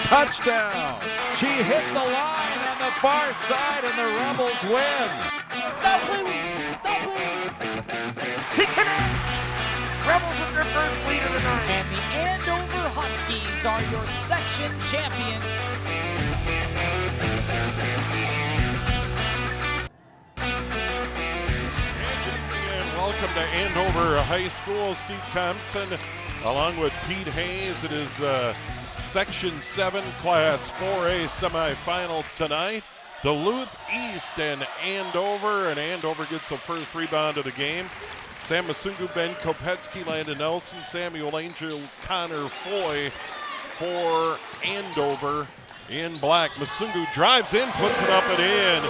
touchdown. She hit the line on the far side, and the Rebels win. Stop playing! Stop playing! He connects! Rebels with their first lead of the night. And the Andover Huskies are your section champion. And welcome to Andover High School. Steve Thompson along with Pete Hayes. It is the Section 7 Class 4A semifinal tonight. Duluth East and Andover gets the first rebound of the game. Sam Masungu, Ben Kopetsky, Landon Nelson, Samuel Angel, Connor Foy for Andover in black. Masungu drives in, puts it up and in.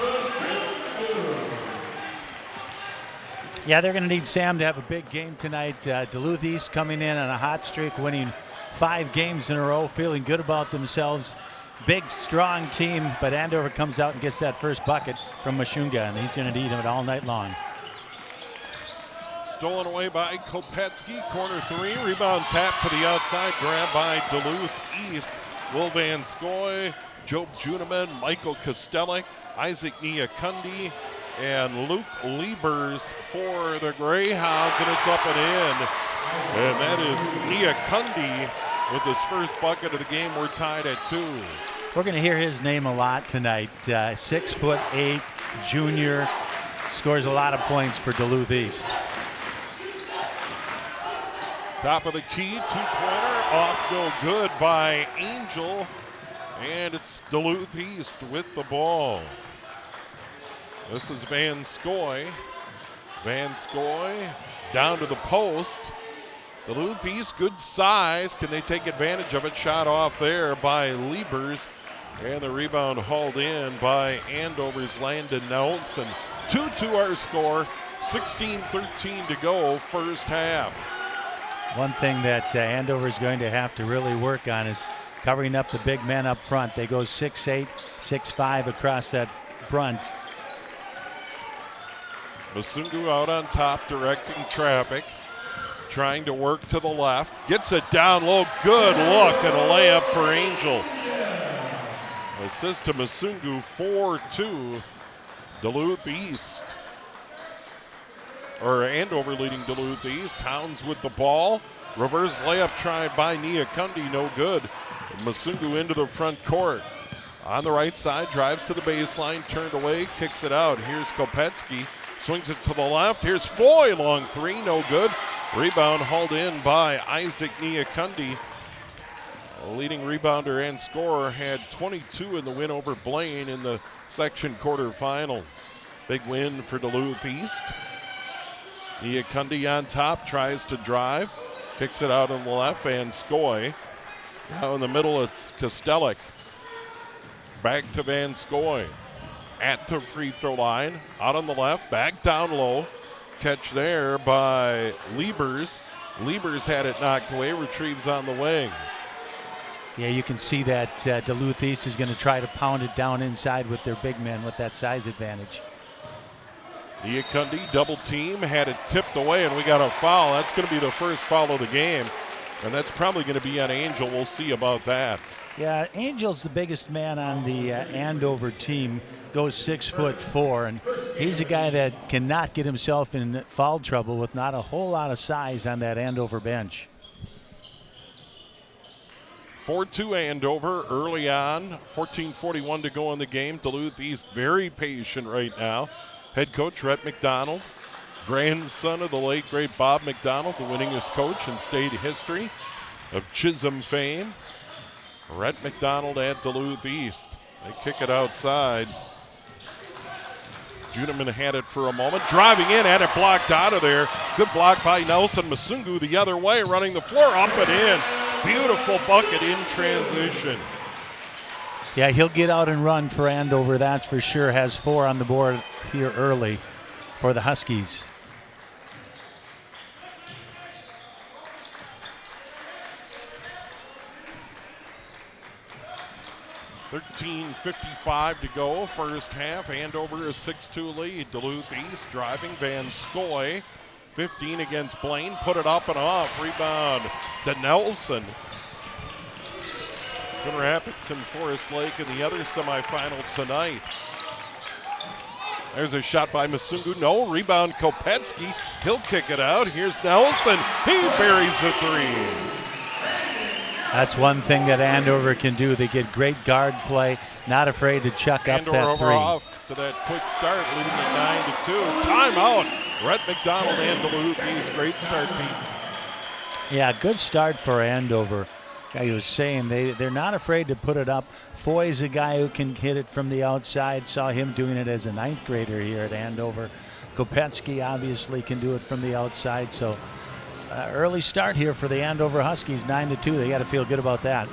Yeah, they're going to need Sam to have a big game tonight. Duluth East coming in on a hot streak, winning 5 games in a row, feeling good about themselves. Big, strong team, but Andover comes out and gets that first bucket from Mashunga, and he's going to need him all night long. Stolen away by Kopetsky, corner 3, rebound tap to the outside, grab by Duluth East. Will Van Scoy, Job Juneman, Michael Kostelik, Isaac Niakundi, and Luke Liebers for the Greyhounds, and it's up and in. And that is Niakundi with his first bucket of the game. We're tied at 2. We're going to hear his name a lot tonight. 6'8", junior, scores a lot of points for Duluth East. Top of the key, 2-pointer, off no good by Angel, and it's Duluth East with the ball. This is Van Scoy. Van Scoy down to the post. Duluth East, good size. Can they take advantage of it? Shot off there by Liebers, and the rebound hauled in by Andover's Landon Nelson. 2-2 our score, 16-13 to go first half. One thing that Andover is going to have to really work on is covering up the big men up front. They go 6'8", 6'5" across that front. Masungu out on top, directing traffic, trying to work to the left. Gets it down low, good look, and a layup for Angel. Assist to Masungu, 4-2, Duluth East. Andover leading Duluth East. Hounds with the ball. Reverse layup tried by Niakundi, no good. Masungu into the front court. On the right side, drives to the baseline, turned away, kicks it out. Here's Kopetsky, swings it to the left. Here's Foy, long 3, no good. Rebound hauled in by Isaac Niakundi. Leading rebounder and scorer, had 22 in the win over Blaine in the section quarterfinals. Big win for Duluth East. Niakundi on top, tries to drive, kicks it out on the left, Van Scoy. Now in the middle, it's Kostelik. Back to Van Scoy. At the free throw line, out on the left, back down low. Catch there by Liebers. Liebers had it knocked away, retrieves on the wing. Yeah, you can see that Duluth East is going to try to pound it down inside with their big men with that size advantage. Niakundi double team, had it tipped away, and we got a foul. That's going to be the first foul of the game, and that's probably going to be on Angel. We'll see about that. Yeah, Angel's the biggest man on the Andover team, goes 6'4", and he's a guy that cannot get himself in foul trouble with not a whole lot of size on that Andover bench. 4-2 Andover early on, 14:41 to go in the game. Duluth East very patient right now. Head coach Rhett McDonald, grandson of the late great Bob McDonald, the winningest coach in state history of Chisholm fame. Rhett McDonald at Duluth East. They kick it outside. Juneman had it for a moment, driving in, had it blocked out of there. Good block by Nelson. Masungu the other way, running the floor, up and in. Beautiful bucket in transition. Yeah, he'll get out and run for Andover, that's for sure. Has 4 on the board here early for the Huskies. $13:55 to go, first half. Andover a 6-2 lead. Duluth East driving. Van Scoy, 15 against Blaine. Put it up and off. Rebound to Nelson. Coon Rapids and Forest Lake in the other semifinal tonight. There's a shot by Masungu. No, rebound Kopetsky. He'll kick it out. Here's Nelson. He buries the three. That's one thing that Andover can do. They get great guard play, not afraid to chuck up that three. Off to that quick start, leading at 9-2. Timeout. Brett McDonald and Duluth East. Great start, Pete. Yeah, good start for Andover. He was saying they're not afraid to put it up. Foy's a guy who can hit it from the outside. Saw him doing it as a 9th grader here at Andover. Kopetsky obviously can do it from the outside. So early start here for the Andover Huskies, 9-2. They got to feel good about that.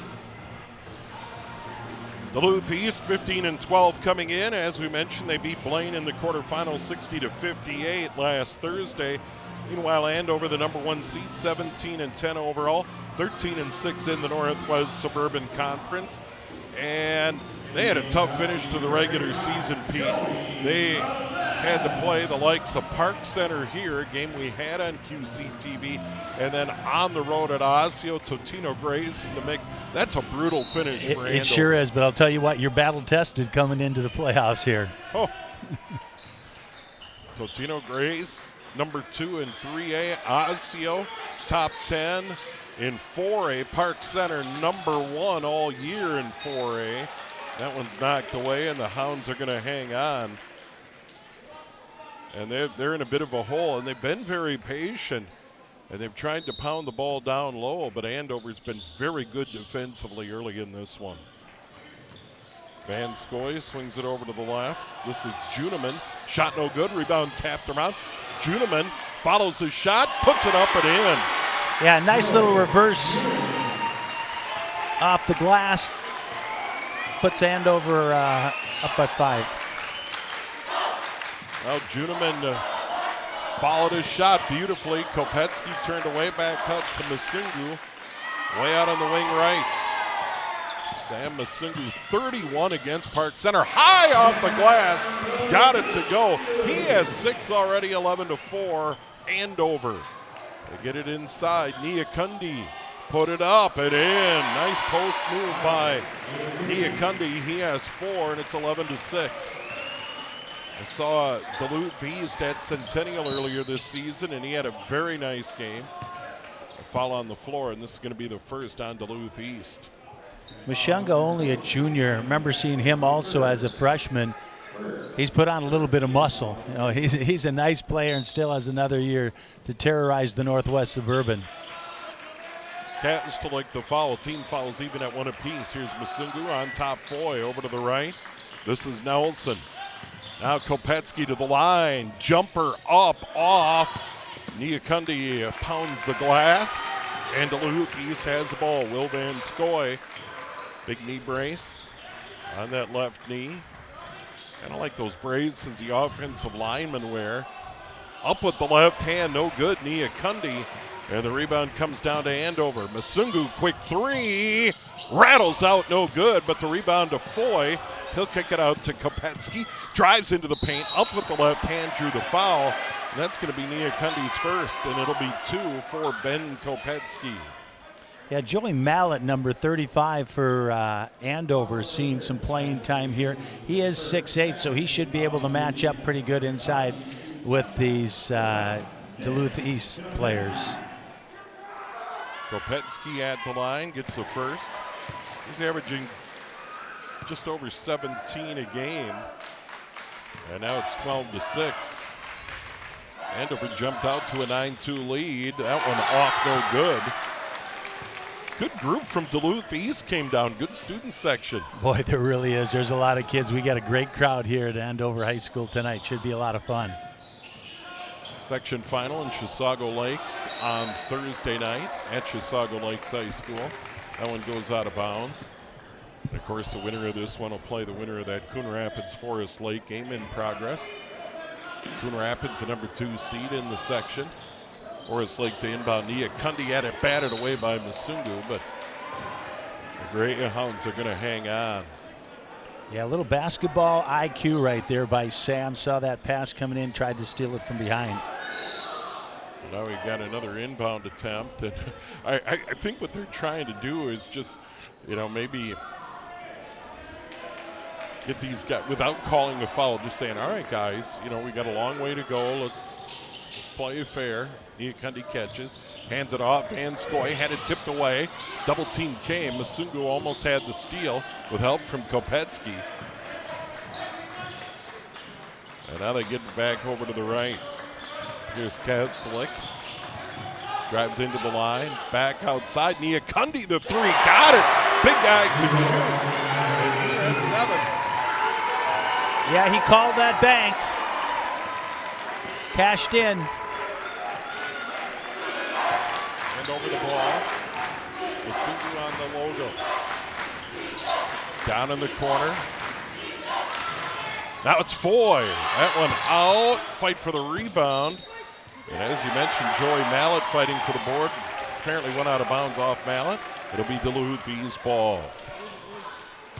Duluth East 15-12 coming in. As we mentioned, they beat Blaine in the quarterfinals 60-58 last Thursday. Meanwhile, Andover, the number 1 seed, 17-10 overall, 13-6 in the Northwest Suburban Conference. And they had a tough finish to the regular season, Pete. They had to play the likes of Park Center here, a game we had on QCTV, and then on the road at Osseo, Totino Grays in the mix. That's a brutal finish for Andover. It sure is, but I'll tell you what, you're battle-tested coming into the playoffs here. Oh. Totino Grays, number 2 in 3A. Osseo, top 10 in 4A. Park Center, number 1 all year in 4A. That one's knocked away, and the Hounds are going to hang on. And they're in a bit of a hole, and they've been very patient, and they've tried to pound the ball down low, but Andover's been very good defensively early in this one. Van Scoy swings it over to the left. This is Juneman. Shot no good. Rebound tapped around. Juneman follows his shot, puts it up and in. Yeah, nice little reverse off the glass. Puts Andover up by 5. Well, Juneman followed his shot beautifully. Kopetsky turned away, back up to Masungu. Way out on the wing right. Sam Masungu, 31 against Park Center. High off the glass. Got it to go. He has 6 already, 11-4. Andover. They get it inside. Niakundi put it up and in. Nice post move by Niakundi. He has 4, and it's 11-6. I saw Duluth East at Centennial earlier this season, and he had a very nice game. A foul on the floor, and this is going to be the first on Duluth East. Mashunga, only a junior. Remember seeing him also as a freshman. He's put on a little bit of muscle. You know, he's a nice player and still has another year to terrorize the Northwest Suburban. Cats to like the foul. Team fouls even at 1 apiece. Here's Masungu on top. Foy over to the right. This is Nelson. Now Kopetsky to the line. Jumper up, off. Niakundi pounds the glass. And Duluth East has the ball. Will Van Scoy. Big knee brace on that left knee. Kind of like those braces the offensive linemen wear. Up with the left hand, no good. Niakundi. And the rebound comes down to Andover. Masungu, quick 3. Rattles out, no good. But the rebound to Foy. He'll kick it out to Kopetsky. Drives into the paint, up with the left hand, drew the foul. And that's going to be Niakundi's first, and it'll be 2 for Ben Kopetsky. Yeah, Joey Mallett, number 35 for Andover, seeing some playing time here. He is 6'8", so he should be able to match up pretty good inside with these Duluth East players. Kopetsky at the line, gets the first. He's averaging just over 17 a game. And now it's 12-6. Andover jumped out to a 9-2 lead. That one off, no good. Good group from Duluth East came down. Good student section. Boy, there really is. There's a lot of kids. We got a great crowd here at Andover High School tonight. Should be a lot of fun. Section final in Chisago Lakes on Thursday night at Chisago Lakes High School. That one goes out of bounds. And of course, the winner of this one will play the winner of that Coon Rapids Forest Lake game in progress. Coon Rapids, the number 2 seed in the section. Forest Lake to inbound. Niakundi had it batted away by Masungu, but the Greyhounds are going to hang on. Yeah, a little basketball IQ right there by Sam. Saw that pass coming in, tried to steal it from behind. Now we got another inbound attempt. And I think what they're trying to do is just, maybe get these guys, without calling a foul, just saying, all right, guys, we got a long way to go. Let's play fair. Niakundi catches, hands it off. Van Skoy had it tipped away. Double team came. Masungu almost had the steal with help from Kopetsky. And now they get it back over to the right. Here's Kaztelik. Drives into the line. Back outside. Niakundi, the three. Got it. Big guy can shoot. And he has 7. Yeah, he called that bank. Cashed in. And over the ball. Masungu on the logo. Down in the corner. Now it's Foy. That one out. Fight for the rebound. And as you mentioned, Joey Mallett fighting for the board. Apparently went out of bounds off Mallett. It'll be Duluth East ball.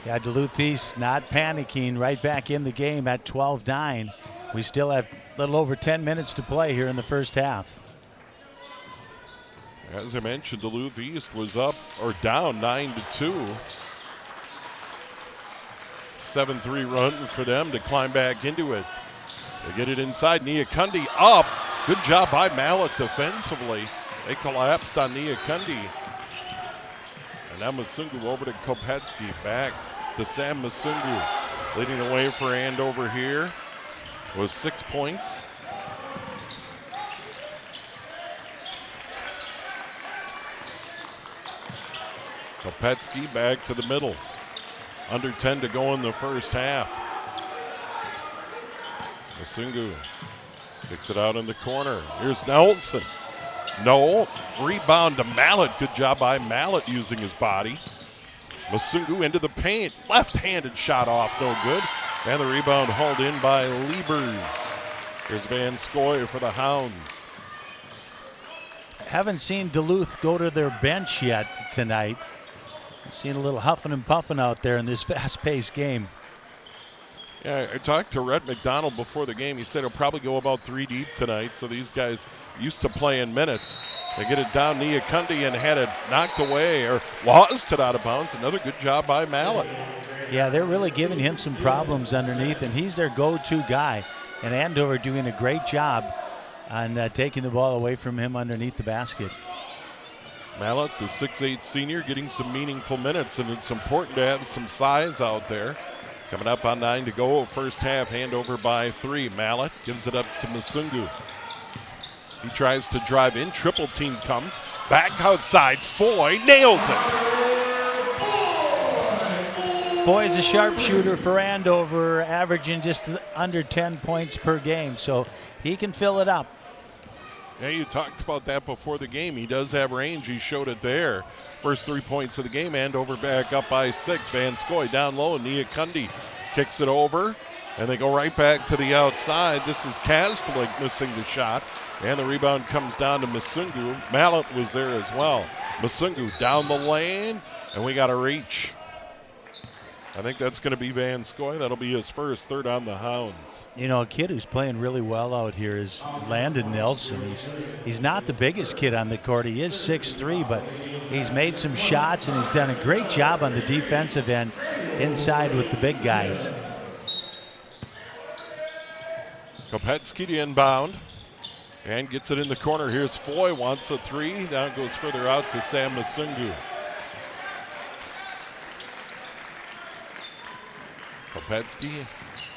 Yeah, Duluth East not panicking, right back in the game at 12-9. We still have a little over 10 minutes to play here in the first half. As I mentioned, Duluth East was up or down 9-2. 7-3 run for them to climb back into it. They get it inside. Niakundi up. Good job by Mallett defensively. They collapsed on Niakundi. And now Masungu over to Kopetsky. Back to Sam Masungu. Leading the way for Andover here was 6 points. Kopetsky back to the middle. Under 10 to go in the first half. Masungu kicks it out in the corner. Here's Nelson. No. Rebound to Mallett. Good job by Mallett using his body. Masungu into the paint. Left-handed shot off. No good. And the rebound hauled in by Liebers. Here's Van Skoy for the Hounds. Haven't seen Duluth go to their bench yet tonight. Seen a little huffing and puffing out there in this fast-paced game. Yeah, I talked to Rhett McDonald before the game. He said he'll probably go about 3 deep tonight. So these guys used to play in minutes. They get it down. Niakundi and had it knocked away or lost it out of bounds. Another good job by Mallett. Yeah, they're really giving him some problems underneath, and he's their go-to guy. And Andover doing a great job on taking the ball away from him underneath the basket. Mallett, the 6'8 senior, getting some meaningful minutes, and it's important to have some size out there. Coming up on 9 to go, first half, Andover by 3. Mallett gives it up to Masungu. He tries to drive in, triple team comes, back outside, Foy nails it. Foy's a sharpshooter for Andover, averaging just under 10 points per game, so he can fill it up. Yeah, you talked about that before the game. He does have range. He showed it there. First 3 points of the game. Andover back up by 6. Van Skoy down low. Niakundi kicks it over. And they go right back to the outside. This is Kaztelik missing the shot. And the rebound comes down to Masungu. Mallett was there as well. Masungu down the lane. And we got a reach. I think that's going to be Van Skoy. That'll be his first, third on the Hounds. You know, a kid who's playing really well out here is Landon Nelson. He's not the biggest kid on the court. He is 6'3", but he's made some shots, and he's done a great job on the defensive end inside with the big guys. Kopetsky to inbound and gets it in the corner. Here's Foy, wants a 3. Now it goes further out to Sam Masungu. Kopetsky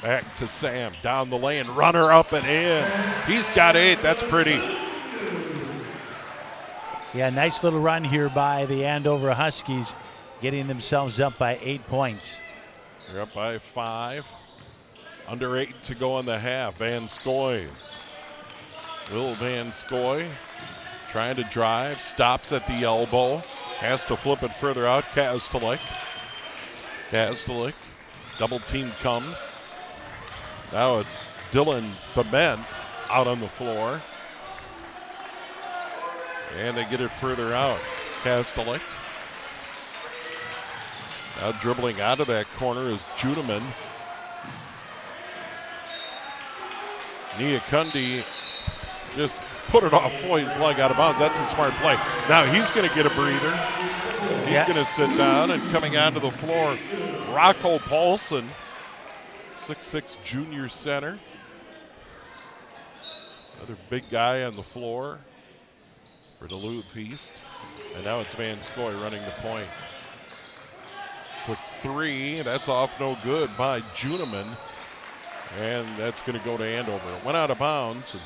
back to Sam, down the lane, runner up and in. He's got 8, that's pretty. Yeah, nice little run here by the Andover Huskies, getting themselves up by 8 points. They're up by 5. Under 8 to go in the half. Van Skoy. Will Van Skoy trying to drive, stops at the elbow, has to flip it further out. Kaztelik. Double team comes. Now it's Dylan Bement out on the floor. And they get it further out. Kaztelik. Now dribbling out of that corner is Judeman. Niakundi just put it off Foy's leg out of bounds. That's a smart play. Now he's going to get a breather. He's going to sit down, and coming onto the floor, Rocco Paulson, 6'6" junior center. Another big guy on the floor for Duluth East. And now it's Van Scoy running the point. Quick three, that's off no good by Juneman. And that's going to go to Andover. It went out of bounds, and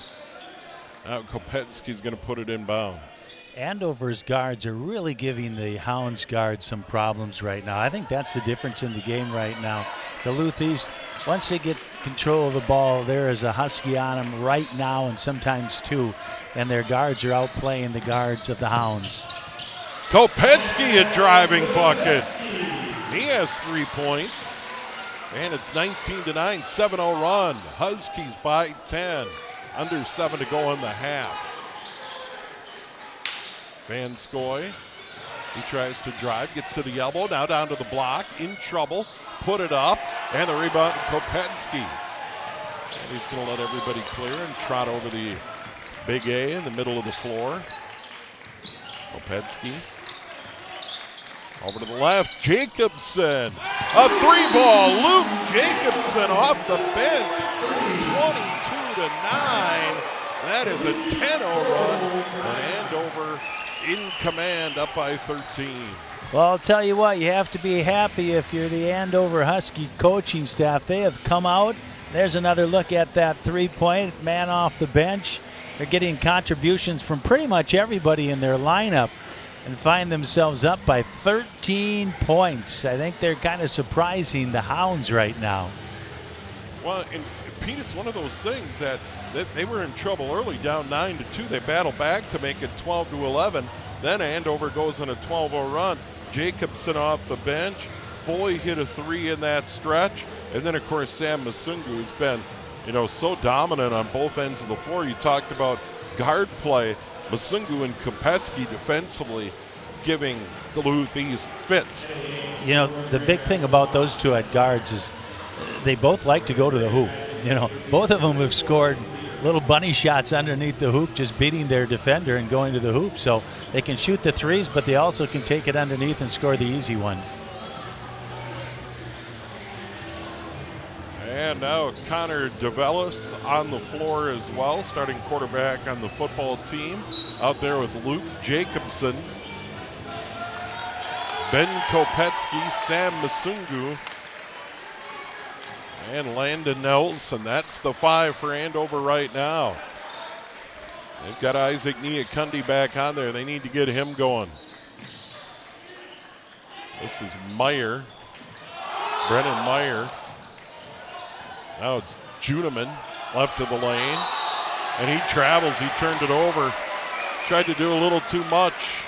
now Kopetsky's going to put it in bounds. Andover's guards are really giving the Hounds guards some problems right now. I think that's the difference in the game right now. Duluth East, once they get control of the ball, there is a Husky on them right now and sometimes two, and their guards are outplaying the guards of the Hounds. Kopetsky a driving bucket. He has 3 points, and it's 19-9, 7-0 run. Huskies by 10, under 7 to go in the half. Van Scoy, he tries to drive, gets to the elbow, now down to the block, in trouble, put it up, and the rebound to Kopetsky. And he's going to let everybody clear and trot over the big A in the middle of the floor. Kopetsky. Over to the left, Jacobson. A three ball, Luke Jacobson off the bench, 22-9. That is a 10-0 run, and Andover in command, up by 13. Well, I'll tell you what, you have to be happy if you're the Andover Husky coaching staff. They have come out. There's another look at that three-point man off the bench. They're getting contributions from pretty much everybody in their lineup and find themselves up by 13 points. I think they're kind of surprising the Hounds right now. Well, and Pete, it's one of those things that they were in trouble early, down 9-2. They battled back to make it 12-11. Then Andover goes on a 12-0 run. Jacobson off the bench. Foy hit a three in that stretch. And then, of course, Sam Masungu, who's been, so dominant on both ends of the floor. You talked about guard play. Masungu and Kopetsky defensively giving Duluth East fits. The big thing about those two at guards is they both like to go to the hoop. Both of them have scored little bunny shots underneath the hoop, just beating their defender and going to the hoop. So they can shoot the threes, but they also can take it underneath and score the easy one. And now Connor DeVellis on the floor as well, starting quarterback on the football team. Out there with Luke Jacobson, Ben Kopetsky, Sam Masungu, and Landon Nelson. That's the five for Andover right now. They've got Isaac Niakundi back on there. They need to get him going. This is Meyer, Brennan Meyer. Now it's Juneman left of the lane, and he travels. He turned it over. Tried to do a little too much.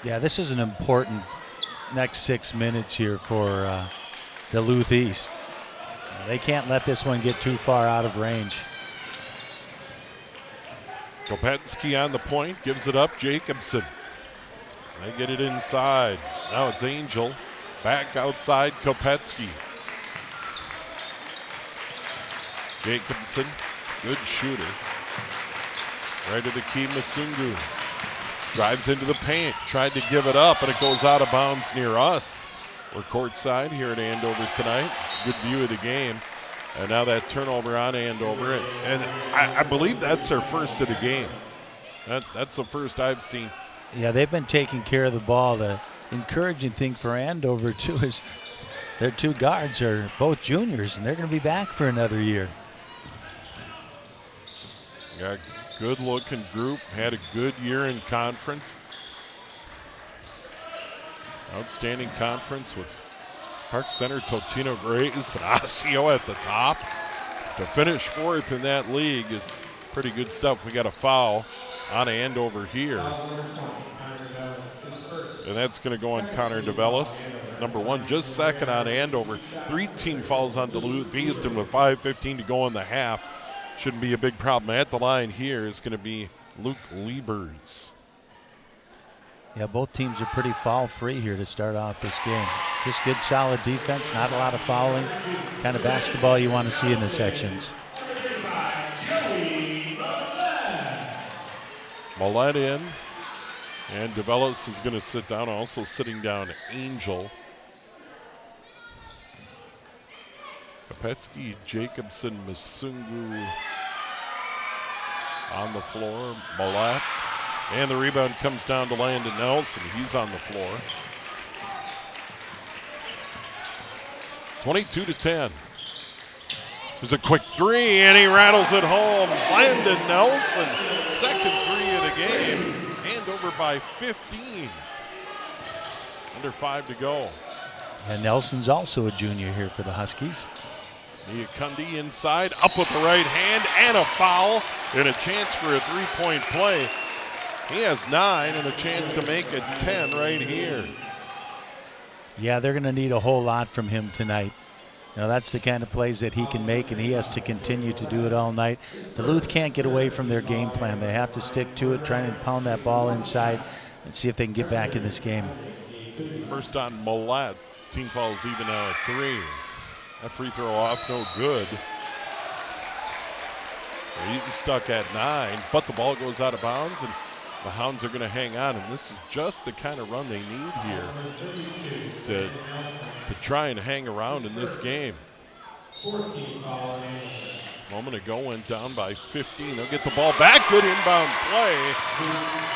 Yeah, this is an important next 6 minutes here for Duluth East. They can't let this one get too far out of range. Kopetsky on the point, gives it up. Jacobson. They get it inside. Now it's Angel. Back outside, Kopetsky. Jacobson, good shooter. Right to the key, Masungu. Drives into the paint, tried to give it up, and it goes out of bounds near us. We're courtside here at Andover tonight. It's a good view of the game. And now that turnover on Andover. And I believe that's their first of the game. That's the first I've seen. Yeah, they've been taking care of the ball. The encouraging thing for Andover, too, is their two guards are both juniors, and they're going to be back for another year. Got a good-looking group. Had a good year in conference. Outstanding conference with Park Center, Totino Grays, and Osseo at the top. To finish fourth in that league is pretty good stuff. We got a foul on Andover here. And that's going to go on Connor DeVellis. Number one, just second on Andover. 3 team fouls on Duluth East, and with 5:15 to go in the half, shouldn't be a big problem. At the line here is going to be Luke Liebers. Yeah, both teams are pretty foul-free here to start off this game. Just good, solid defense, not a lot of fouling. Kind of basketball you want to see in the sections. Millette in. And DeVellis is going to sit down. Also sitting down, Angel. Kopetsky, Jacobson, Masungu on the floor. Millette. And the rebound comes down to Landon Nelson. He's on the floor. 22-10. There's a quick three, and he rattles it home. Landon Nelson, second three of the game. Andover by 15. Under 5 to go. And Nelson's also a junior here for the Huskies. Niakundi inside, up with the right hand, and a foul, and a chance for a three-point play. He has 9 and a chance to make it 10 right here. Yeah, they're going to need a whole lot from him tonight. You know, that's the kind of plays that he can make, and he has to continue to do it all night. Duluth can't get away from their game plan. They have to stick to it, trying to pound that ball inside and see if they can get back in this game. First on Millette. Team foul is even now at 3. That free throw off, no good. He's stuck at 9, but the ball goes out of bounds, and the Hounds are going to hang on, and this is just the kind of run they need here to try and hang around in this game. Moment ago went down by 15. They'll get the ball back. Good inbound play.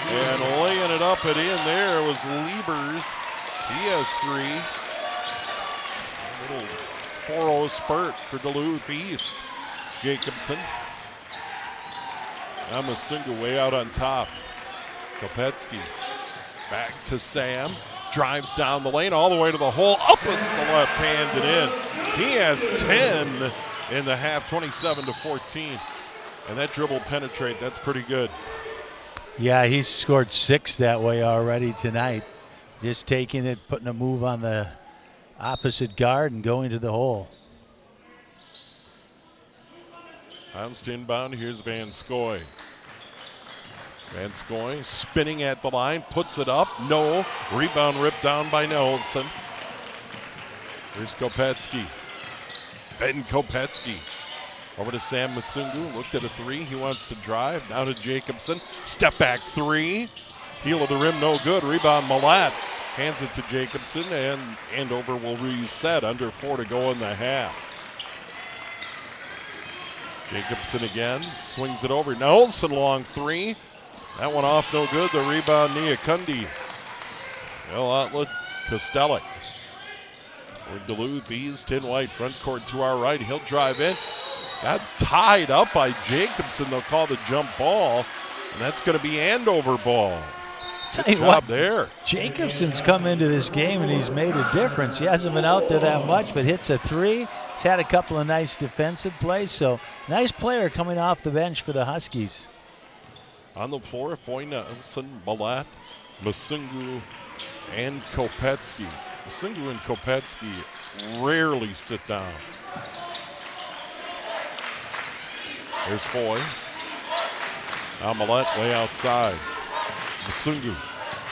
And laying it up and in there was Liebers. He has 3. A little 4-0 spurt for Duluth East. Jacobson. Amasunga way out on top. Kopetsky back to Sam. Drives down the lane all the way to the hole. Up with the left hand and in. He has 10 in the half, 27-14. And that dribble penetrate, that's pretty good. Yeah, he's scored 6 that way already tonight. Just taking it, putting a move on the opposite guard and going to the hole. Hounds to inbound. Here's Van Scoy. Van Scoy spinning at the line, puts it up. No. Rebound ripped down by Nelson. Here's Kopetsky. Ben Kopetsky. Over to Sam Masungu. Looked at a 3. He wants to drive. Now to Jacobson. Step back 3. Heel of the rim, no good. Rebound Millette. Hands it to Jacobson, and Andover will reset. Under 4 to go in the half. Jacobson again. Swings it over. Nelson long 3. That one off, no good. The rebound, Niakundi. Well, outlet, Kostelic. For Duluth East, in white, front court to our right. He'll drive in. Got tied up by Jacobson. They'll call the jump ball, and that's going to be Andover ball. Good job there. Jacobson's come into this game, and he's made a difference. He hasn't been out there that much, but hits a 3. He's had a couple of nice defensive plays, so nice player coming off the bench for the Huskies. On the floor, Foy Nelson, Millette, Masungu, and Kopetsky. Masungu and Kopetsky rarely sit down. There's Foy. Now Millette way outside. Masungu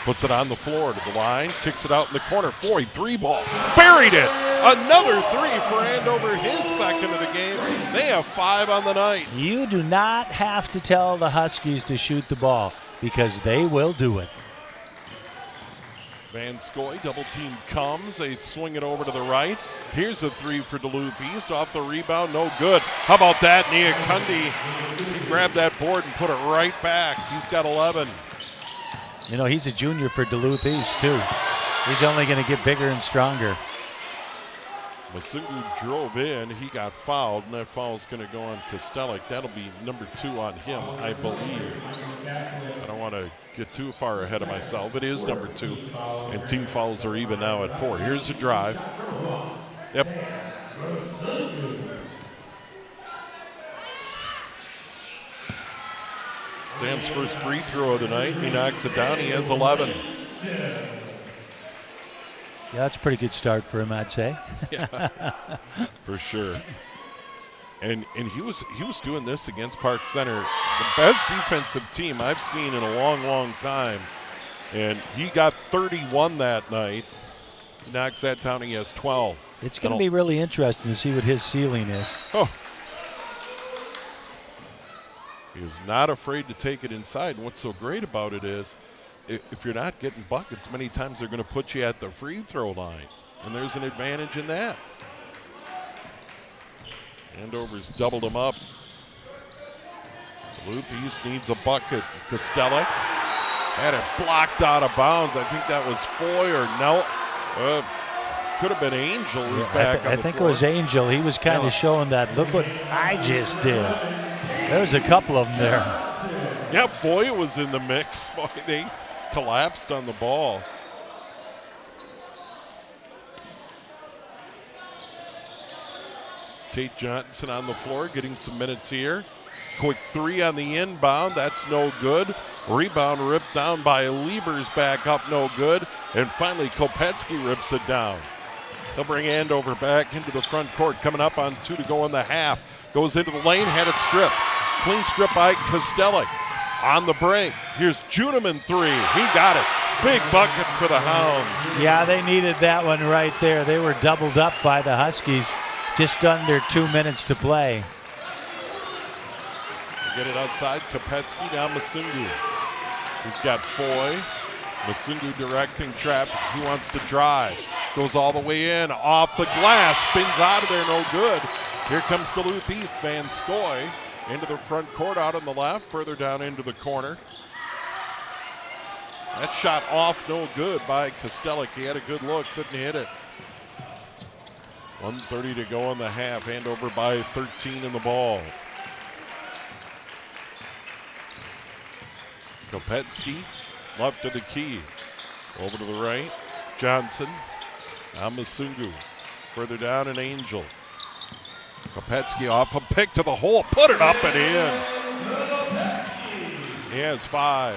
puts it on the floor to the line, kicks it out in the corner. Foy, 3 ball, buried it. Another 3 for Andover, his second of the game. They have 5 on the night. You do not have to tell the Huskies to shoot the ball because they will do it. Van Scoy, double team comes. They swing it over to the right. Here's a 3 for Duluth East. Off the rebound, no good. How about that? Niakundi, he grabbed that board and put it right back. He's got 11. You know, he's a junior for Duluth East, too. He's only going to get bigger and stronger. Masungu drove in. He got fouled, and that foul is going to go on Kostelic. That'll be number 2 on him, I believe. I don't want to get too far ahead of myself. It is number 2, and team fouls are even now at 4. Here's the drive. Yep. Sam's first free throw of the night. He knocks it down. He has 11. Yeah, that's a pretty good start for him, I'd say. Yeah, for sure. And he was doing this against Park Center, the best defensive team I've seen in a long, long time. And he got 31 that night. He knocks that down. He has 12. It's going to be really interesting to see what his ceiling is. Oh. He is not afraid to take it inside. And what's so great about it is if you're not getting buckets, many times they're going to put you at the free throw line. And there's an advantage in that. Andover's doubled him up. Duluth East needs a bucket. Costello had it blocked out of bounds. I think that was Foy or no. Could have been Angel who's back on the I think floor. it was Angel. He was kind of showing that, look what I just did. There was a couple of them there. Yeah, Foy was in the mix. Boy, they collapsed on the ball. Tate Johnson on the floor getting some minutes here. Quick three on the inbound. That's no good. Rebound ripped down by Liebers, back up, no good. And finally, Kopetsky rips it down. They'll bring Andover back into the front court. Coming up on 2 to go in the half. Goes into the lane, had it stripped. Clean strip by Costello. On the break, here's Juneman three. He got it. Big bucket for the Hounds. Yeah, they needed that one right there. They were doubled up by the Huskies. Just under 2 minutes to play. They get it outside. Kopetsky, now Masungu. He's got Foy. Masungu directing traffic. He wants to drive. Goes all the way in. Off the glass. Spins out of there. No good. Here comes Duluth East. Van Scoy into the front court out on the left. Further down into the corner. That shot off. No good by Kostelik. He had a good look. Couldn't hit it. 1:30 to go in the half. Andover by 13 in the ball. Kopetsky left of the key. Over to the right. Johnson. Now Masungu. Further down an Angel. Kopetsky off a pick to the hole. Put it up and in. He has 5.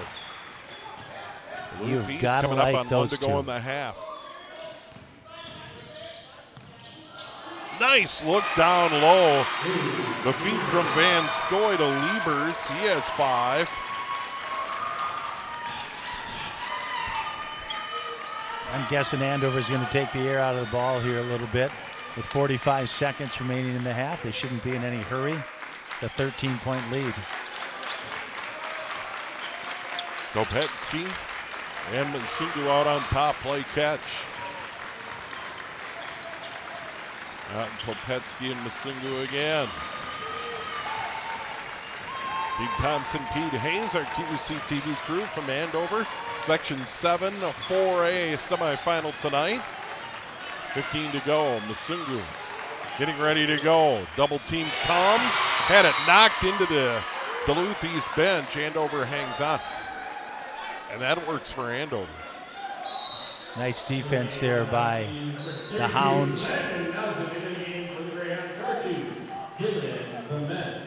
You've got to coming up like on 1 those to two. go in the half. Nice look down low. The feed from Van Scoy to Liebers. He has 5. I'm guessing Andover's going to take the air out of the ball here a little bit. With 45 seconds remaining in the half, they shouldn't be in any hurry. The 13-point lead. Kopetsky and Masungu out on top. Play catch. Kopetsky and Masungu again. Pete Thompson, Pete Hayes, our QCTV crew from Andover. Section 7, 4A semifinal tonight. 15 to go. Masungu getting ready to go. Double team comes. Had it knocked into the Duluth East bench. Andover hangs on. And that works for Andover. Nice defense there by the Hounds.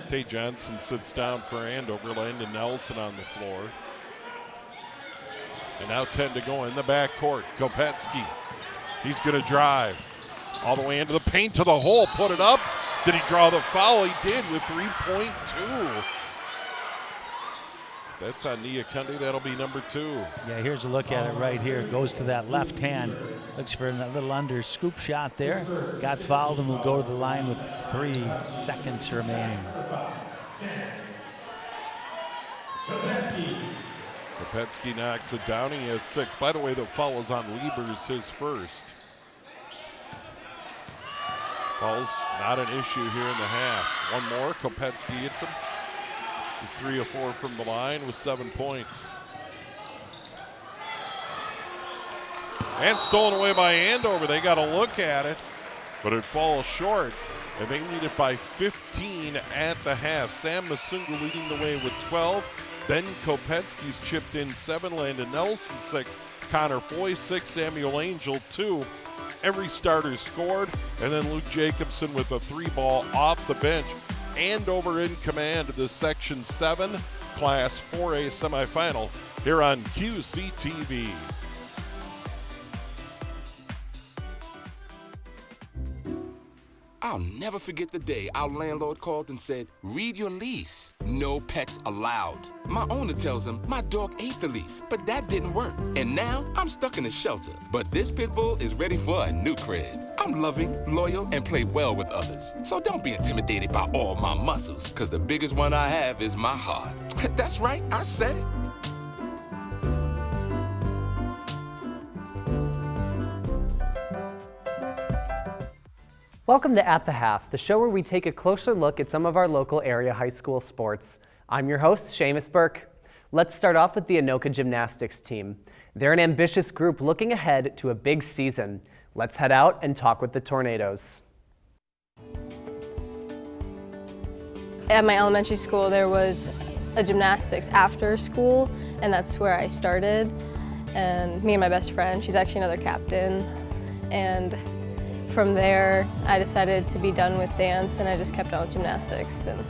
Tate Johnson sits down for Andover. Landon Nelson on the floor. And now 10 to go in the backcourt. Kopetsky. He's going to drive all the way into the paint to the hole. Put it up. Did he draw the foul? He did with 3.2. That's on Niakundi. That'll be number 2. Yeah, here's a look at it right here. Goes to that left hand. Looks for a little under scoop shot there. Got fouled and will go to the line with 3 seconds remaining. Kopetsky knocks it down. He has 6. By the way, the foul is on Liebers, his first. Foul's not an issue here in the half. One more. Kopetsky hits him. He's 3 of 4 from the line with 7 points. And stolen away by Andover. They got a look at it, but it falls short. And they lead it by 15 at the half. Sam Masungu leading the way with 12. Ben Kopetsky's chipped in 7. Landon Nelson 6. Connor Foy 6. Samuel Angel 2. Every starter scored. And then Luke Jacobson with a 3-ball off the bench. Andover in command of the Section 7 Class 4A semifinal here on QCTV. I'll never forget the day our landlord called and said, read your lease. No pets allowed. My owner tells him my dog ate the lease, but that didn't work. And now I'm stuck in a shelter. But this pit bull is ready for a new crib. I'm loving, loyal, and play well with others. So don't be intimidated by all my muscles, because the biggest one I have is my heart. That's right, I said it. Welcome to At the Half, the show where we take a closer look at some of our local area high school sports. I'm your host, Seamus Burke. Let's start off with the Anoka gymnastics team. They're an ambitious group looking ahead to a big season. Let's head out and talk with the Tornadoes. At my elementary school, there was a gymnastics after school, and that's where I started. And me and my best friend, she's actually another captain, and from there, I decided to be done with dance, and I just kept on with gymnastics, and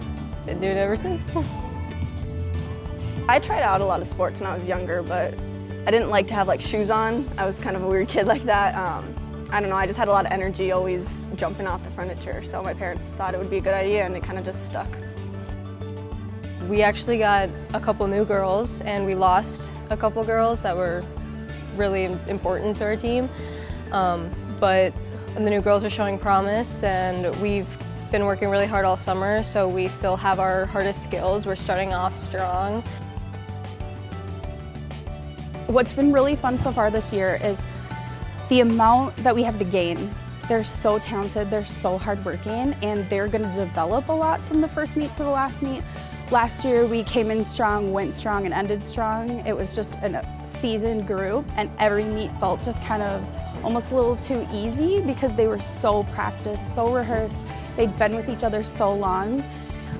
been doing it ever since. I tried out a lot of sports when I was younger, but I didn't like to have shoes on. I was kind of a weird kid like that. I don't know, I just had a lot of energy, always jumping off the furniture, so my parents thought it would be a good idea, and it kind of just stuck. We actually got a couple new girls, and we lost a couple girls that were really important to our team, but the new girls are showing promise, and we've been working really hard all summer, so we still have our hardest skills. We're starting off strong. What's been really fun so far this year is the amount that we have to gain. They're so talented, they're so hardworking, and they're going to develop a lot from the first meet to the last meet. Last year we came in strong, went strong, and ended strong. It was just a seasoned group, and every meet felt just kind of almost a little too easy because they were so practiced, so rehearsed. They'd been with each other so long.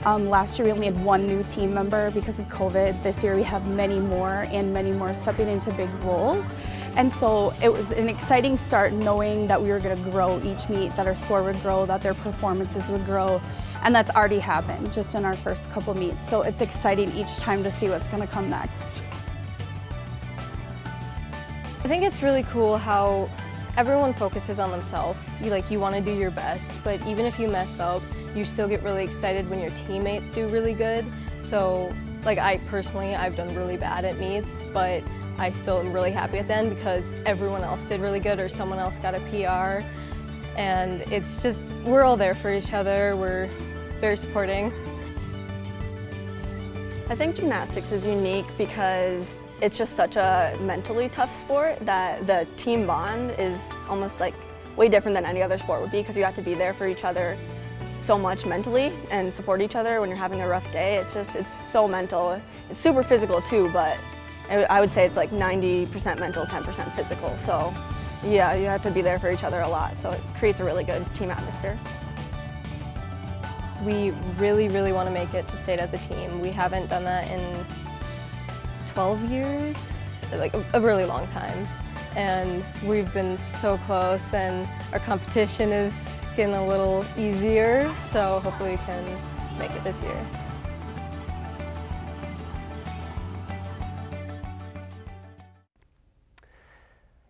Last year we only had one new team member because of COVID. This year we have many more, and many more stepping into big roles. And so it was an exciting start knowing that we were going to grow each meet, that our score would grow, that their performances would grow. And that's already happened just in our first couple meets. So it's exciting each time to see what's going to come next. I think it's really cool how everyone focuses on themselves. You want to do your best, but even if you mess up, you still get really excited when your teammates do really good. So I personally, I've done really bad at meets, but I still am really happy at the end because everyone else did really good or someone else got a PR. And it's just, we're all there for each other. We're very supporting. I think gymnastics is unique because it's just such a mentally tough sport that the team bond is almost way different than any other sport would be, because you have to be there for each other so much mentally and support each other when you're having a rough day. It's so mental. It's super physical too, but I would say it's 90% mental, 10% physical. So yeah, you have to be there for each other a lot. So it creates a really good team atmosphere. We really, really want to make it to state as a team. We haven't done that in 12 years, a really long time. And we've been so close, and our competition is getting a little easier, so hopefully we can make it this year.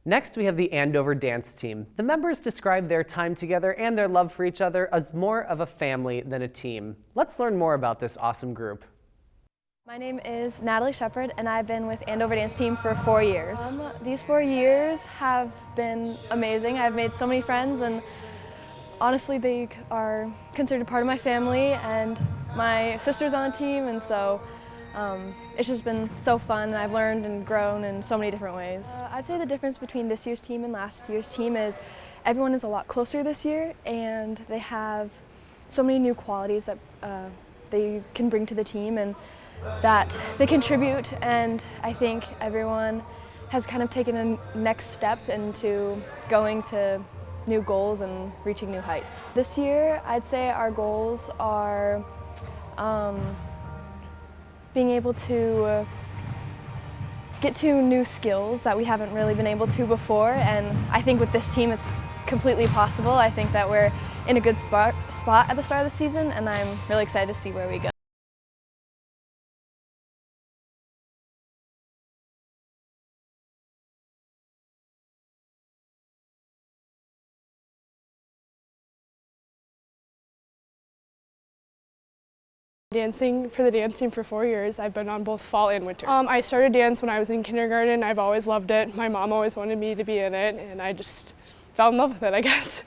Next, we have the Andover dance team. The members describe their time together and their love for each other as more of a family than a team. Let's learn more about this awesome group. My name is Natalie Shepard, and I've been with Andover Dance Team for 4 years. These 4 years have been amazing. I've made so many friends, and honestly, they are considered part of my family, and my sister's on the team, and so it's just been so fun, and I've learned and grown in so many different ways. I'd say the difference between this year's team and last year's team is everyone is a lot closer this year, and they have so many new qualities that they can bring to the team and that they contribute, and I think everyone has kind of taken a next step into going to new goals and reaching new heights. This year, I'd say our goals are being able to get to new skills that we haven't really been able to before, and I think with this team it's completely possible. I think that we're in a good spot at the start of the season, and I'm really excited to see where we go. Dancing for the dance team for 4 years. I've been on both fall and winter. I started dance when I was in kindergarten. I've always loved it. My mom always wanted me to be in it, and I just fell in love with it, I guess.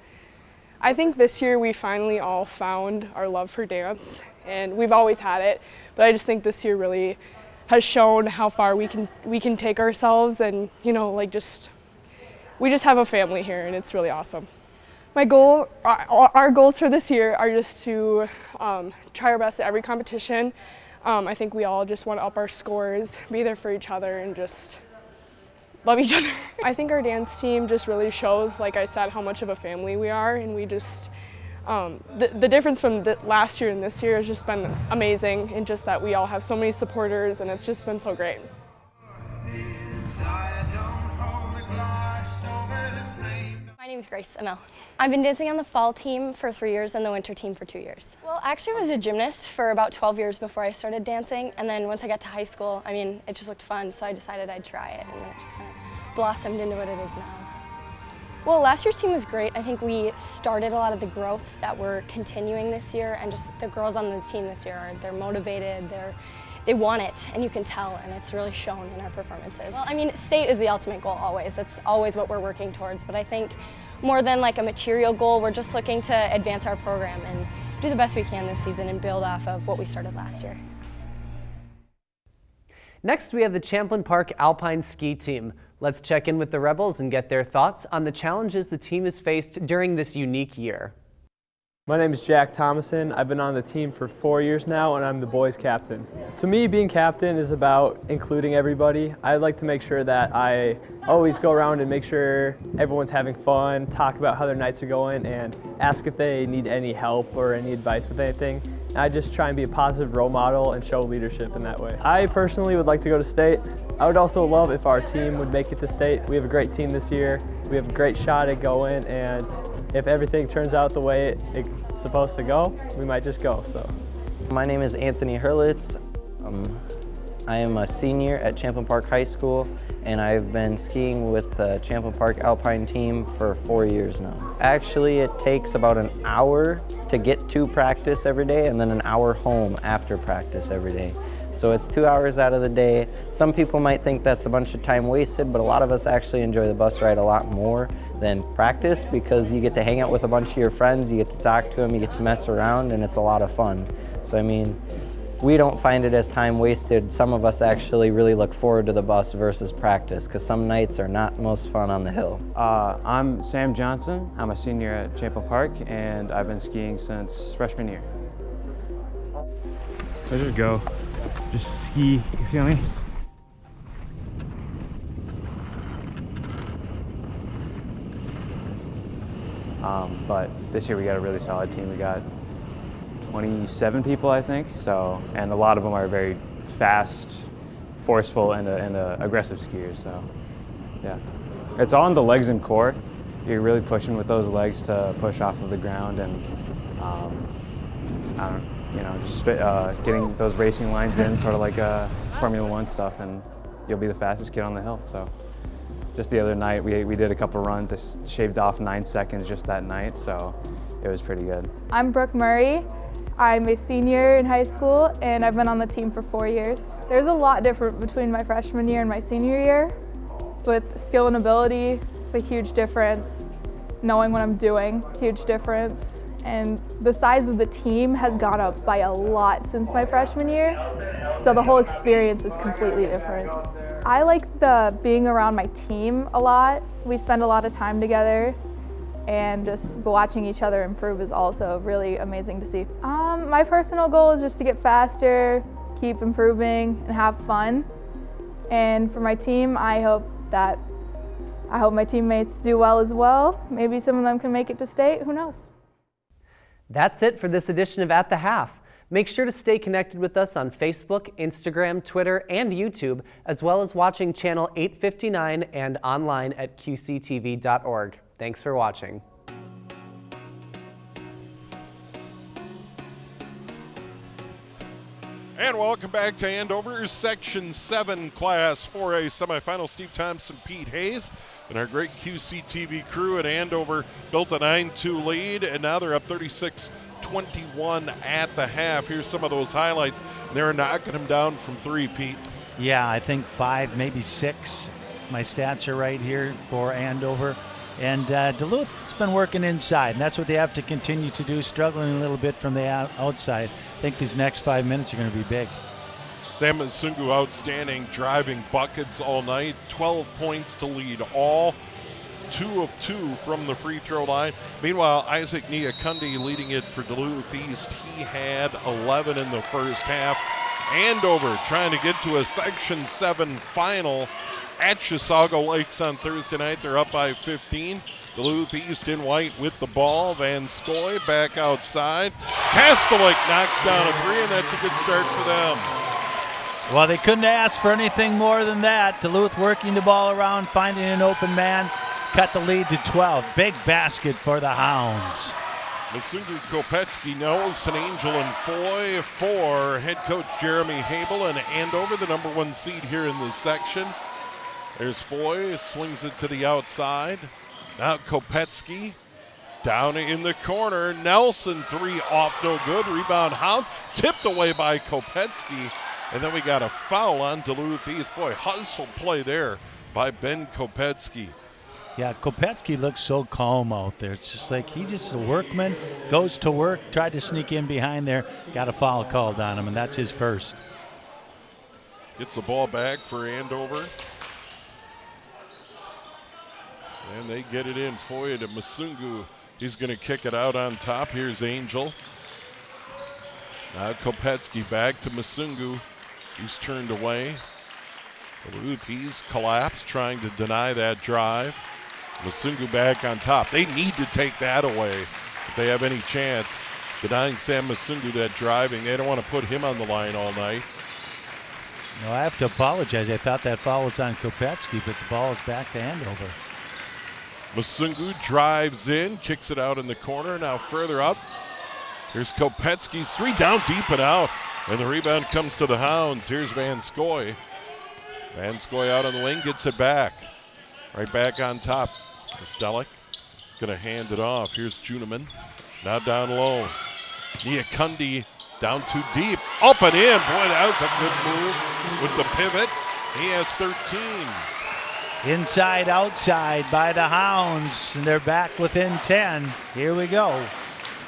I think this year we finally all found our love for dance, and we've always had it, but I just think this year really has shown how far we can take ourselves, and you know, like we just have a family here, and it's really awesome. Our goals for this year are just to try our best at every competition. I think we all just want to up our scores, be there for each other, and just love each other. I think our dance team just really shows, like I said, how much of a family we are, and we just, the difference from last year and this year has just been amazing, and just that we all have so many supporters, and it's just been so great. My name is Grace Amel. I've been dancing on the fall team for 3 years and the winter team for 2 years. Well, actually I was a gymnast for about 12 years before I started dancing, and then once I got to high school, I mean, it just looked fun, so I decided I'd try it, and it just kind of blossomed into what it is now. Well, last year's team was great. I think we started a lot of the growth that we're continuing this year, and just the girls on the team this year, they're motivated, they want it, and you can tell, and it's really shown in our performances. Well, I mean, state is the ultimate goal always. That's always what we're working towards, but I think more than like a material goal, we're just looking to advance our program and do the best we can this season and build off of what we started last year. Next, we have the Champlain Park Alpine Ski Team. Let's check in with the Rebels and get their thoughts on the challenges the team has faced during this unique year. My name is Jack Thomason. I've been on the team for 4 years now, and I'm the boys' captain. To me, being captain is about including everybody. I like to make sure that I always go around and make sure everyone's having fun, talk about how their nights are going, and ask if they need any help or any advice with anything. I just try and be a positive role model and show leadership in that way. I personally would like to go to state. I would also love if our team would make it to state. We have a great team this year. We have a great shot at going, and if everything turns out the way it's supposed to go, we might just go. So, my name is Anthony Hurlitz. I am a senior at Champlain Park High School, and I've been skiing with the Champlain Park Alpine team for 4 years now. Actually, it takes about an hour to get to practice every day, and then an hour home after practice every day. So it's 2 hours out of the day. Some people might think that's a bunch of time wasted, but a lot of us actually enjoy the bus ride a lot more than practice, because you get to hang out with a bunch of your friends, you get to talk to them, you get to mess around, and it's a lot of fun. So I mean, we don't find it as time wasted. Some of us actually really look forward to the bus versus practice, because some nights are not most fun on the hill. I'm Sam Johnson. I'm a senior at Champlain Park, and I've been skiing since freshman year. I just go. Just ski, you feel me? But this year we got a really solid team. We got 27 people, I think. So, and a lot of them are very fast, forceful, and aggressive skiers. So, yeah, it's all in the legs and core. You're really pushing with those legs to push off of the ground, and just getting those racing lines in, sort of like Formula One stuff, and you'll be the fastest kid on the hill. So. Just the other night, we did a couple runs. I shaved off 9 seconds just that night, so it was pretty good. I'm Brooke Murray. I'm a senior in high school, and I've been on the team for 4 years. There's a lot different between my freshman year and my senior year. With skill and ability, it's a huge difference. Knowing what I'm doing, huge difference. And the size of the team has gone up by a lot since my freshman year, so the whole experience is completely different. I like being around my team a lot. We spend a lot of time together, and just watching each other improve is also really amazing to see. My personal goal is just to get faster, keep improving, and have fun. And for my team, I hope my teammates do well as well. Maybe some of them can make it to state, who knows? That's it for this edition of At the Half. Make sure to stay connected with us on Facebook, Instagram, Twitter, and YouTube, as well as watching Channel 859 and online at QCTV.org. Thanks for watching. And welcome back to Andover's Section 7 Class 4A Semifinal. Steve Thompson, Pete Hayes, and our great QCTV crew at Andover built a 9-2 lead, and now they're up 36-21 at the half. Here's some of those highlights. They're knocking them down from 3, Pete. Yeah, I think 5, maybe 6. My stats are right here for Andover. And Duluth has been working inside, and that's what they have to continue to do, struggling a little bit from the outside. I think these next 5 minutes are going to be big. Sam Masungu outstanding, driving buckets all night. 12 points to lead all. 2 of 2 from the free throw line. Meanwhile, Isaac Niakundi leading it for Duluth East. He had 11 in the first half. Andover trying to get to a Section 7 final at Chisago Lakes on Thursday night. They're up by 15. Duluth East in white with the ball. Van Scoy back outside. Kastelic knocks down a 3, and that's a good start for them. Well, they couldn't ask for anything more than that. Duluth working the ball around, finding an open man, cut the lead to 12. Big basket for the Hounds. Masungu, Kopetsky, Nelson, Angel, and Foy for head coach Jeremy Habel and Andover, the number 1 seed here in this section. There's Foy, swings it to the outside. Now Kopetsky down in the corner. Nelson, 3 off, no good. Rebound Hounds, tipped away by Kopetsky. And then we got a foul on Duluth East. Boy, hustle play there by Ben Kopetsky. Yeah, Kopetsky looks so calm out there. It's just like he's just a workman, goes to work, tried to sneak in behind there, got a foul called on him, and that's his first. Gets the ball back for Andover. And they get it in. Foy to Masungu. He's going to kick it out on top. Here's Angel. Now Kopetsky back to Masungu. He's turned away. Duluth East collapsed, trying to deny that drive. Masungu back on top. They need to take that away if they have any chance. Denying Sam Masungu that driving. They don't want to put him on the line all night. No, I have to apologize. I thought that foul was on Kopetsky, but the ball is back to Andover. Masungu drives in, kicks it out in the corner. Now further up. Here's Kopetsky's 3 down deep and out. And the rebound comes to the Hounds. Here's Van Scoy. Van Scoy out on the wing, gets it back. Right back on top. Kostelic going to hand it off. Here's Juneman. Now down low. Niakundi down too deep. Up and in. Boy, that was a good move with the pivot. He has 13. Inside, outside by the Hounds, and they're back within 10. Here we go.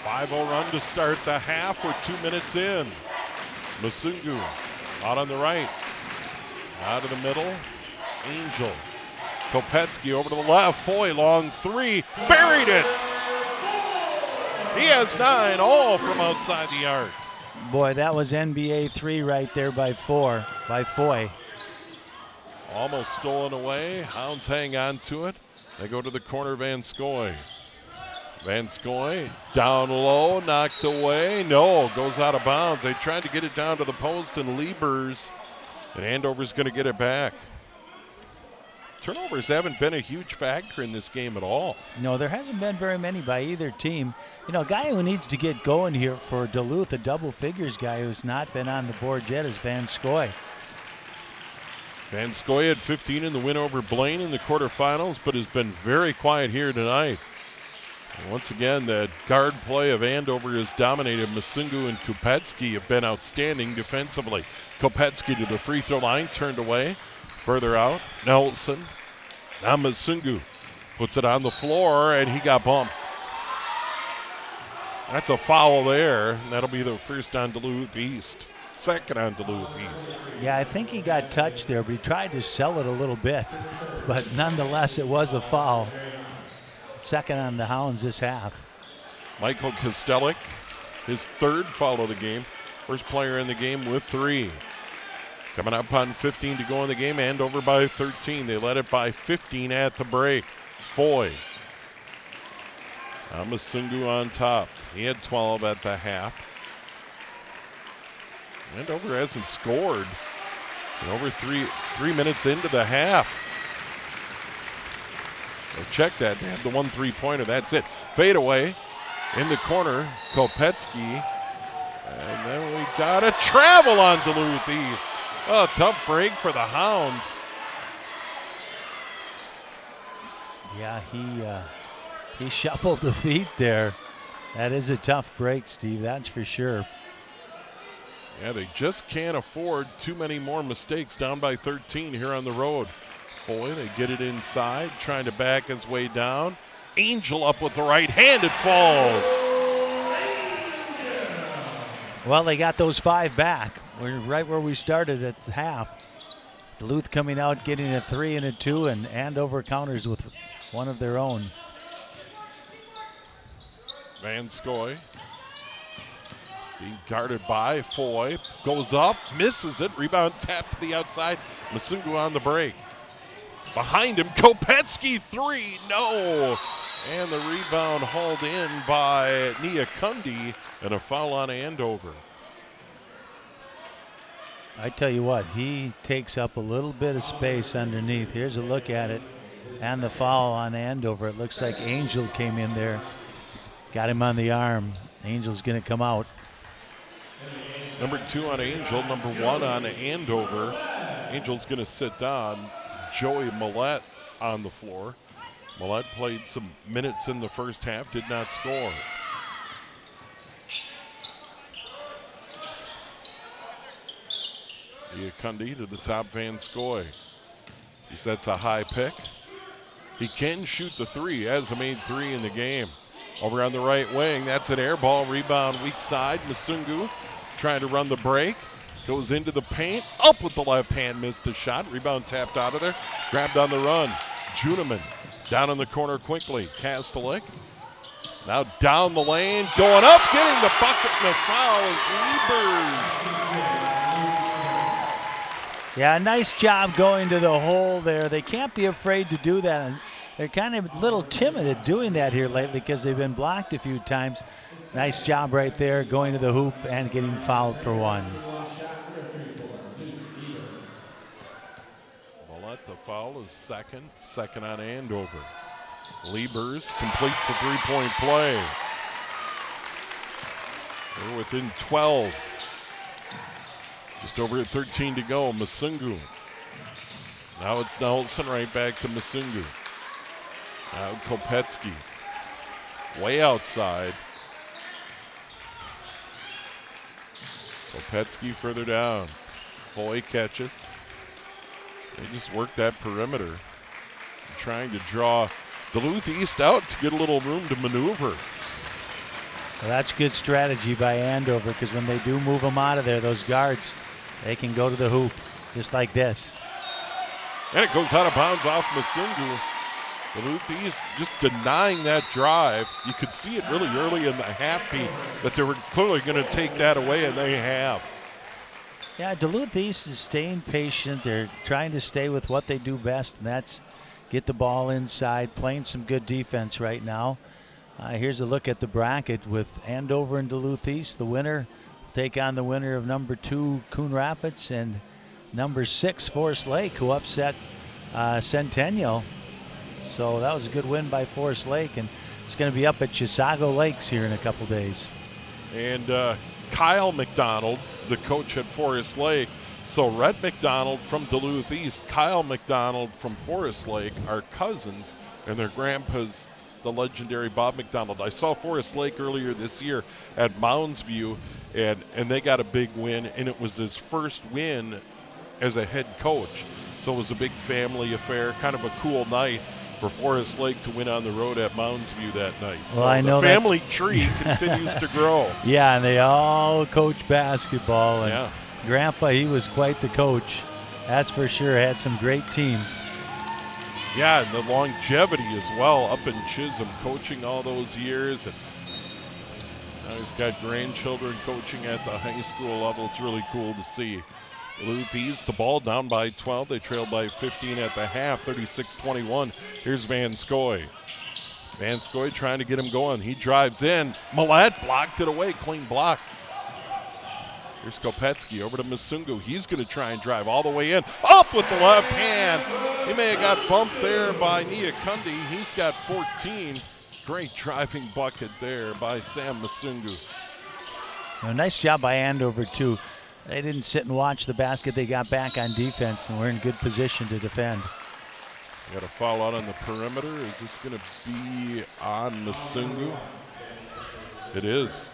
5-0 run to start the half. We're 2 minutes in. Masungu out on the right. Out of the middle. Angel. Kopetsky over to the left. Foy, long 3. Buried it. He has 9, all from outside the arc. Boy, that was NBA 3 right there by Foy. Almost stolen away. Hounds hang on to it. They go to the corner. Van Scoy. Van Scoy down low, knocked away. No, goes out of bounds. They tried to get it down to the post, and Liebers, and Andover's going to get it back. Turnovers haven't been a huge factor in this game at all. No, there hasn't been very many by either team. You know, a guy who needs to get going here for Duluth, a double figures guy who's not been on the board yet, is Van Scoy. Van Scoy had 15 in the win over Blaine in the quarterfinals, but has been very quiet here tonight. And once again, the guard play of Andover has dominated. Masungu and Kopetsky have been outstanding defensively. Kopetsky to the free throw line, turned away. Further out, Nelson. Now Masungu puts it on the floor, and he got bumped. That's a foul there, and that'll be the first on Duluth East. Second on Duluth East. Yeah, I think he got touched there, but he tried to sell it a little bit. But nonetheless, it was a foul. Second on the Hounds this half. Michael Kostelic, his 3rd foul of the game. First player in the game with 3. Coming up on 15 to go in the game, Andover by 13. They led it by 15 at the break. Foy. Masungu on top. He had 12 at the half. Andover hasn't scored in over three minutes into the half. So check that. They have the 1 3-pointer. That's it. Fade away in the corner. Kopetsky. And then we got a travel on Duluth East. Oh, tough break for the Hounds. Yeah, he shuffled the feet there. That is a tough break, Steve, that's for sure. Yeah, they just can't afford too many more mistakes. Down by 13 here on the road. Foy, they get it inside, trying to back his way down. Angel up with the right hand, it falls. Well, they got those 5 back. We're right where we started at the half. Duluth coming out, getting a 3 and a 2, and Andover counters with one of their own. Van Scoy being guarded by Foy. Goes up, misses it. Rebound tap to the outside. Masungu on the break. Behind him, Kopetsky 3, no. And the rebound hauled in by Niakundi, and a foul on Andover. I tell you what, he takes up a little bit of space underneath. Here's a look at it. And the foul on Andover. It looks like Angel came in there. Got him on the arm. Angel's going to come out. Number 2 on Angel, number 1 on Andover. Angel's going to sit down. Joey Millette on the floor. Millette played some minutes in the first half, did not score. Niakundi to the top, Van Scoy. He sets a high pick. He can shoot the 3, has made 3 in the game. Over on the right wing, that's an air ball, rebound weak side. Masungu trying to run the break. Goes into the paint, up with the left hand, missed the shot. Rebound tapped out of there, grabbed on the run. Juneman down in the corner quickly. Kastelik now down the lane, going up, getting the bucket, and the foul is Liebers. Yeah, nice job going to the hole there. They can't be afraid to do that. They're kind of a little timid at doing that here lately because they've been blocked a few times. Nice job right there, going to the hoop and getting fouled for 1. Millette, the foul is second on Andover. Liebers completes the 3-point play. They're within 12. Just over 13 to go. Masungu. Now it's Nelson right back to Masungu. Now Kopetsky. Way outside. Kopetsky further down. Foy catches. They just work that perimeter. Trying to draw Duluth East out to get a little room to maneuver. Well, that's good strategy by Andover because when they do move them out of there, those guards, they can go to the hoop just like this. And it goes out of bounds off Masungu. Duluth East just denying that drive. You could see it really early in the half beat that they were clearly going to take that away, and they have. Yeah, Duluth East is staying patient. They're trying to stay with what they do best, and that's get the ball inside, playing some good defense right now. Here's a look at the bracket with Andover and Duluth East. The winner will take on the winner of number 2, Coon Rapids, and number 6, Forest Lake, who upset Centennial. So that was a good win by Forest Lake, and it's going to be up at Chisago Lakes here in a couple days. And Kyle McDonald, the coach at Forest Lake. So Rhett McDonald from Duluth East, Kyle McDonald from Forest Lake are cousins, and their grandpa's the legendary Bob McDonald. I saw Forest Lake earlier this year at Mounds View, and they got a big win, and it was his first win as a head coach. So it was a big family affair, kind of a cool night for Forest Lake to win on the road at Mounds View that night. Well, so I know the family tree continues to grow. Yeah, and they all coach basketball. And yeah. Grandpa, he was quite the coach. That's for sure. Had some great teams. Yeah, and the longevity as well up in Chisholm, coaching all those years. And now he's got grandchildren coaching at the high school level. It's really cool to see. Duluth East, the ball down by 12. They trailed by 15 at the half, 36-21. Here's Van Scoy. Van Scoy trying to get him going. He drives in. Millette blocked it away. Clean block. Here's Kopetsky over to Masungu. He's going to try and drive all the way in. Up with the left hand. He may have got bumped there by Niakundi. He's got 14. Great driving bucket there by Sam Masungu. Nice job by Andover, too. They didn't sit and watch the basket. They got back on defense, and we're in good position to defend. Got a foul out on the perimeter. Is this going to be on Masungu? It is.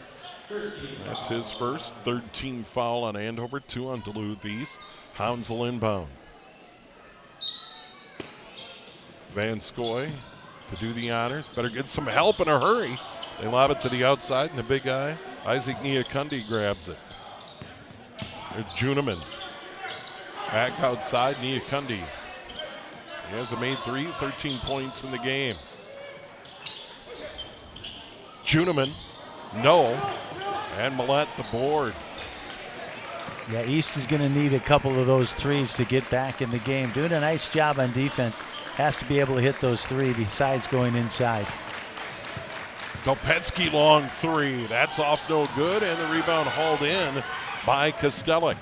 That's his first. 13 foul on Andover, 2 on Duluth East. Hounds will inbound. Van Scoy to do the honors. Better get some help in a hurry. They lob it to the outside, and the big guy, Isaac Niakundi, grabs it. There's Juneman. Back outside, Niakundi. He has a made three, 13 points in the game. Juneman, no, and Millette the board. Yeah, East is going to need a couple of those threes to get back in the game. Doing a nice job on defense. Has to be able to hit those three besides going inside. Kopetsky long three. That's off no good, and the rebound hauled in by Kostelic.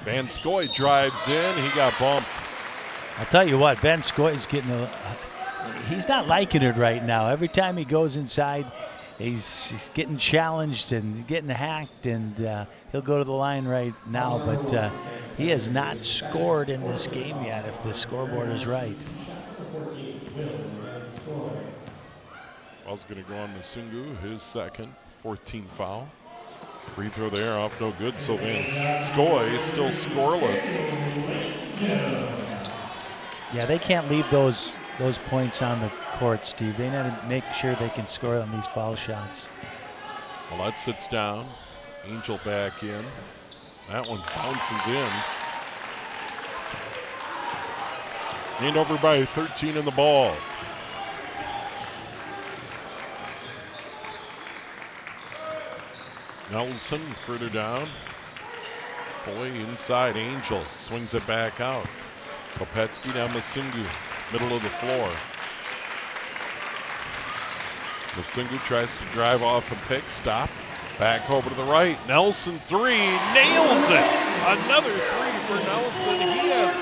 Van Scoy drives in. He got bumped. I'll tell you what, Van Scoy's getting he's not liking it right now. Every time he goes inside, he's getting challenged and getting hacked, and he'll go to the line right now, but he has not scored in this game yet, if the scoreboard is right. Ball's going to go on to Sungu, his second, 14 foul. Free throw there, off no good, so Van Scoy is still scoreless. Yeah, they can't leave those points on the court, Steve. They need to make sure they can score on these foul shots. Well, that sits down. Angel back in. That one bounces in. Andover by 13 in the ball. Nelson further down. Foy inside. Angel swings it back out. Kopetsky down Masungu, middle of the floor. Masungu tries to drive off a pick, stop. Back over to the right. Nelson three, nails it. Another three for Nelson. He has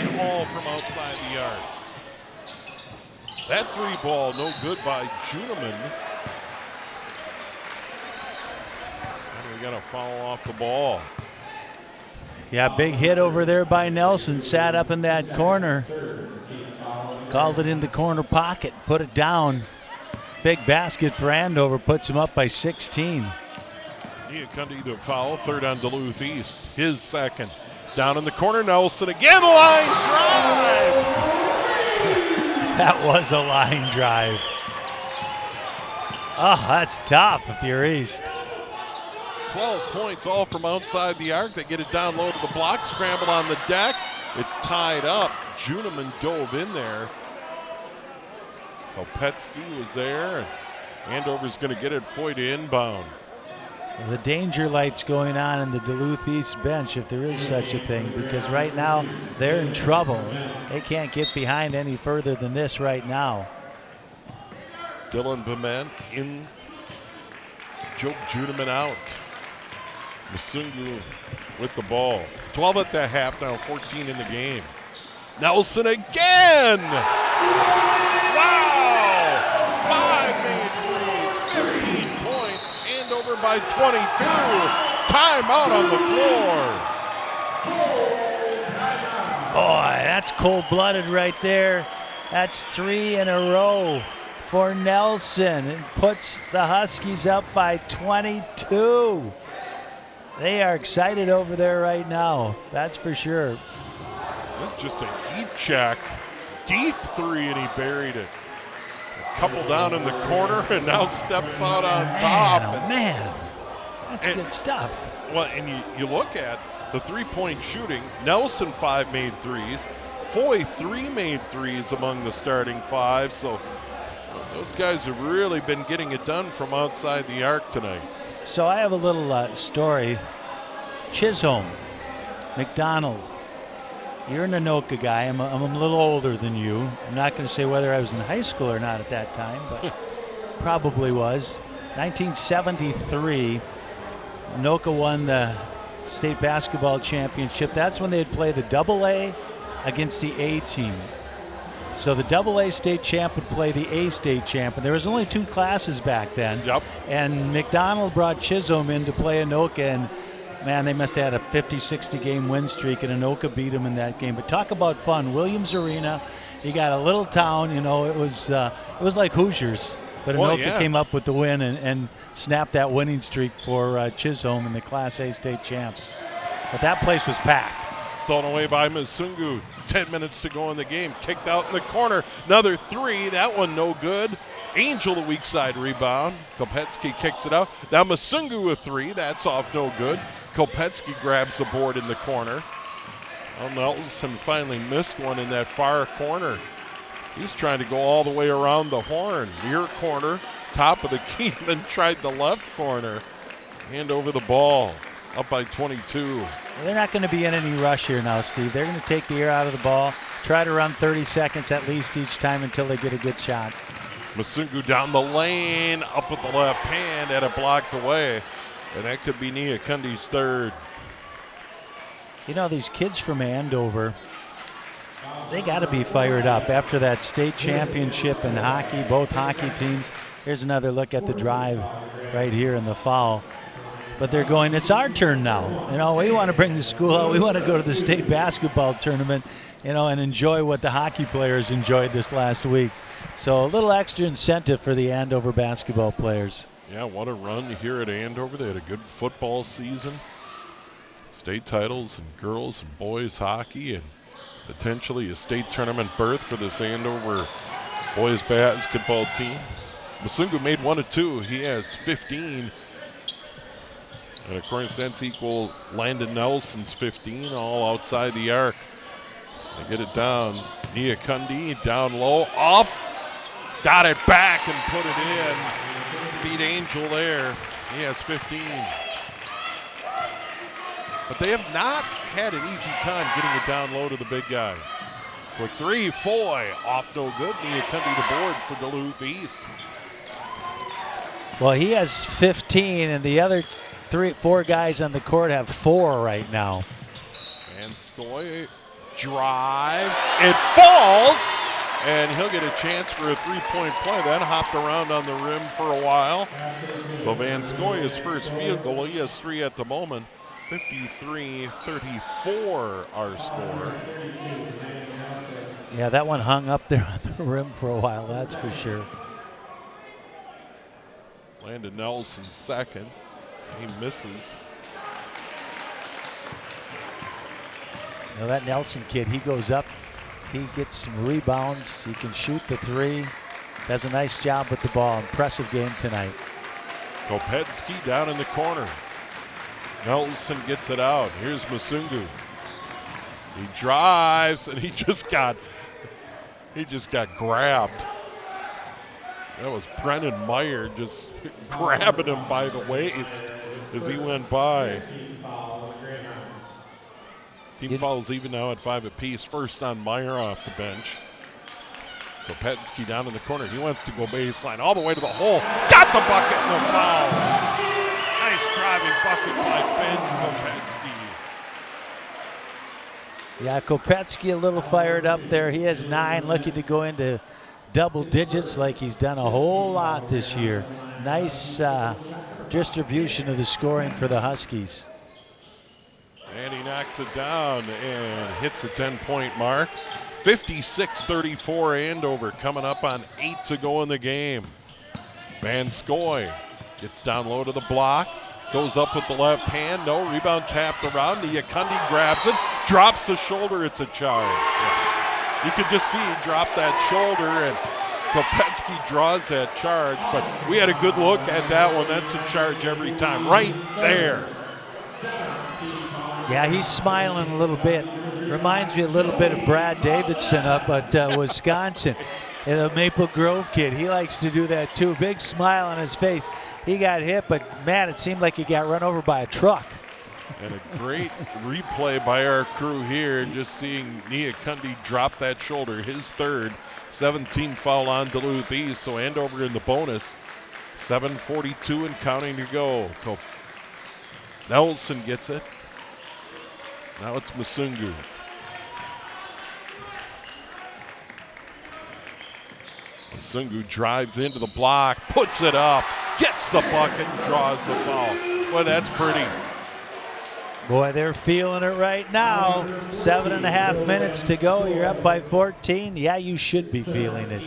9 all from outside the arc. That three ball no good by Juneman. And we got a foul off the ball. Yeah, big hit over there by Nelson. Sat up in that corner. Called it in the corner pocket, put it down. Big basket for Andover, puts him up by 16. Niakundi to foul, third on Duluth East. His second. Down in the corner, Nelson again, line drive! That was a line drive. Oh, that's tough if you're East. 12 points all from outside the arc. They get it down low to the block, scramble on the deck. It's tied up. Juneman dove in there. Kopetsky was there, and Andover's going to get it. Foy to inbound. The danger light's going on in the Duluth East bench, if there is such a thing, because right now they're in trouble. They can't get behind any further than this right now. Dylan Bement in, Joe Juneman out. Masungu with the ball. 12 at the half, now 14 in the game. Nelson again! Wow! 5 made threes, 15 points, Andover by 22. Timeout on the floor. Boy, that's cold-blooded right there. That's 3 in a row for Nelson. It puts the Huskies up by 22. They are excited over there right now, that's for sure. This is just a heat check. Deep three, and he buried it. A couple down in the corner, and now steps out on top. Oh, man. That's good stuff. Well, and you look at the three-point shooting. Nelson 5 made threes. Foy 3 made threes among the starting 5. So those guys have really been getting it done from outside the arc tonight. So I have a little story. Chisholm, McDonald, you're an Anoka guy. I'm a little older than you. I'm not going to say whether I was in high school or not at that time, but probably was. 1973, Anoka won the state basketball championship. That's when they'd play the AA against the A team. So the AA state champ would play the A state champ, and there was only 2 classes back then. Yep. And McDonald brought Chisholm in to play Anoka, and man, they must have had a 50-60 game win streak, and Anoka beat them in that game. But talk about fun. Williams Arena, you got a little town, you know, it was like Hoosiers. But Anoka came up with the win and snapped that winning streak for Chisholm and the Class A state champs. But that place was packed. Stolen away by Masungu. 10 minutes to go in the game. Kicked out in the corner. Another three. That one no good. Angel, the weak side rebound. Kopetsky kicks it out. Now Masungu with three. That's off no good. Kopetsky grabs the board in the corner. Well, Nelson finally missed one in that far corner. He's trying to go all the way around the horn. Near corner, top of the key, then tried the left corner. Hand over the ball. Up by 22. They're not going to be in any rush here now, Steve. They're going to take the air out of the ball, try to run 30 seconds at least each time until they get a good shot. Masungu down the lane, up with the left hand, had it blocked away. And that could be Nia Kundi's third. You know, these kids from Andover, they got to be fired up after that state championship in hockey, both hockey teams. Here's another look at the drive right here in the foul. But they're going, it's our turn now. You know, we want to bring the school out. We want to go to the state basketball tournament, you know, and enjoy what the hockey players enjoyed this last week. So a little extra incentive for the Andover basketball players. Yeah, what a run here at Andover. They had a good football season. State titles in girls and boys hockey, and potentially a state tournament berth for this Andover boys basketball team. Masungu made 1 of 2. He has 15. And of course, that's equal Landon Nelson's 15, all outside the arc. They get it down. Nia Kundi down low, up. Got it back and put it in. Beat Angel there. He has 15. But they have not had an easy time getting it down low to the big guy. Quick three, Foy, off no good. Nia Kundi the board for Duluth East. Well, he has 15, and the other 4 guys on the court have 4 right now. And Skoy drives. It falls, and he'll get a chance for a three-point play. Then hopped around on the rim for a while. So Van Skoy, his first field goal, he has 3 at the moment. 53-34 our score. Yeah, that one hung up there on the rim for a while, that's for sure. Landon Nelson second. He misses. Now that Nelson kid, he goes up, he gets some rebounds, he can shoot the 3, does a nice job with the ball. Impressive game tonight. Kopetsky down in the corner. Nelson gets it out. Here's Masungu. He drives, and he just got grabbed. That was Brennan Meyer just grabbing him by the waist as he went by. Team fouls even now at 5 apiece. First on Meyer off the bench. Kopetsky down in the corner. He wants to go baseline all the way to the hole. Got the bucket and the foul. Nice driving bucket by Ben Kopetsky. Yeah, Kopetsky a little fired up there. He has 9, looking to go into double digits like he's done a whole lot this year. Nice distribution of the scoring for the Huskies. And he knocks it down and hits the 10-point mark. 56-34 Andover, coming up on 8 to go in the game. Van Skoy gets down low to the block, goes up with the left hand, no, rebound tapped around. Nia Kundi grabs it, drops the shoulder, it's a charge. You could just see he dropped that shoulder, and Kopetsky draws that charge, but we had a good look at that one. That's a charge every time, right there. Yeah, he's smiling a little bit. Reminds me a little bit of Brad Davidson up at Wisconsin. And a Maple Grove kid, he likes to do that too. Big smile on his face. He got hit, but man, it seemed like he got run over by a truck. And a great replay by our crew here, just seeing Nia Kundi drop that shoulder, his third. 17 foul on Duluth East, so Andover in the bonus. 7:42 and counting to go. Nelson gets it. Now it's Masungu. Masungu drives into the block, puts it up, gets the bucket, and draws the foul. Boy, that's pretty. Boy, they're feeling it right now. 7.5 minutes to go. You're up by 14. Yeah, you should be feeling it.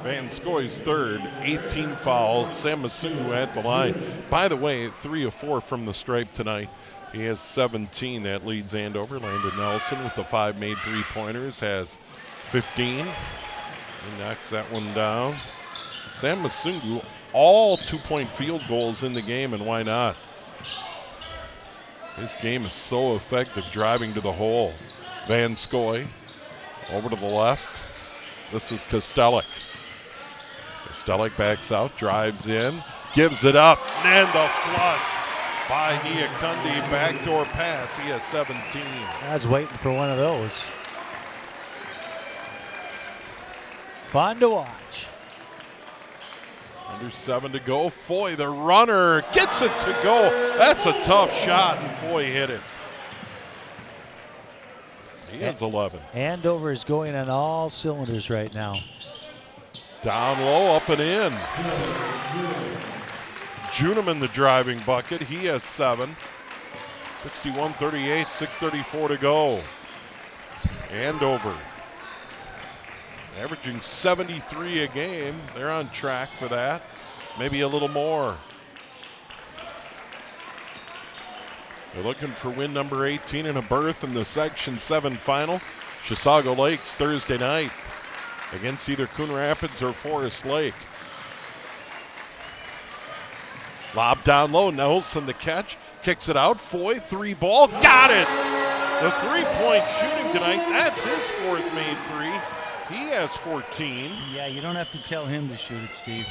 Van Skoy's third, 18 foul. Sam Masungu at the line. By the way, 3 of 4 from the stripe tonight. He has 17. That leads Andover. Landon Nelson with the 5 made three-pointers has 15. He knocks that one down. Sam Masungu, all 2-point field goals in the game, and why not? His game is so effective driving to the hole. Van Scoy over to the left. This is Kostelik. Kostelik backs out, drives in, gives it up, and the flush by Niakundi. Backdoor pass. He has 17. I was waiting for one of those. Fun to watch. Under 7 to go. Foy, the runner, gets it to go. That's a tough shot, and Foy hit it. He has 11. Andover is going on all cylinders right now. Down low, up and in. Juneman, the driving bucket. He has 7. 61-38, 6:34 to go. Andover averaging 73 a game. They're on track for that. Maybe a little more. They're looking for win number 18 and a berth in the Section 7 final. Chisago Lakes Thursday night against either Coon Rapids or Forest Lake. Lob down low. Nelson the catch. Kicks it out. Foy, 3-ball. Got it! The 3-point shooting tonight. That's his 4th made 3. He has 14. Yeah, you don't have to tell him to shoot it, Steve.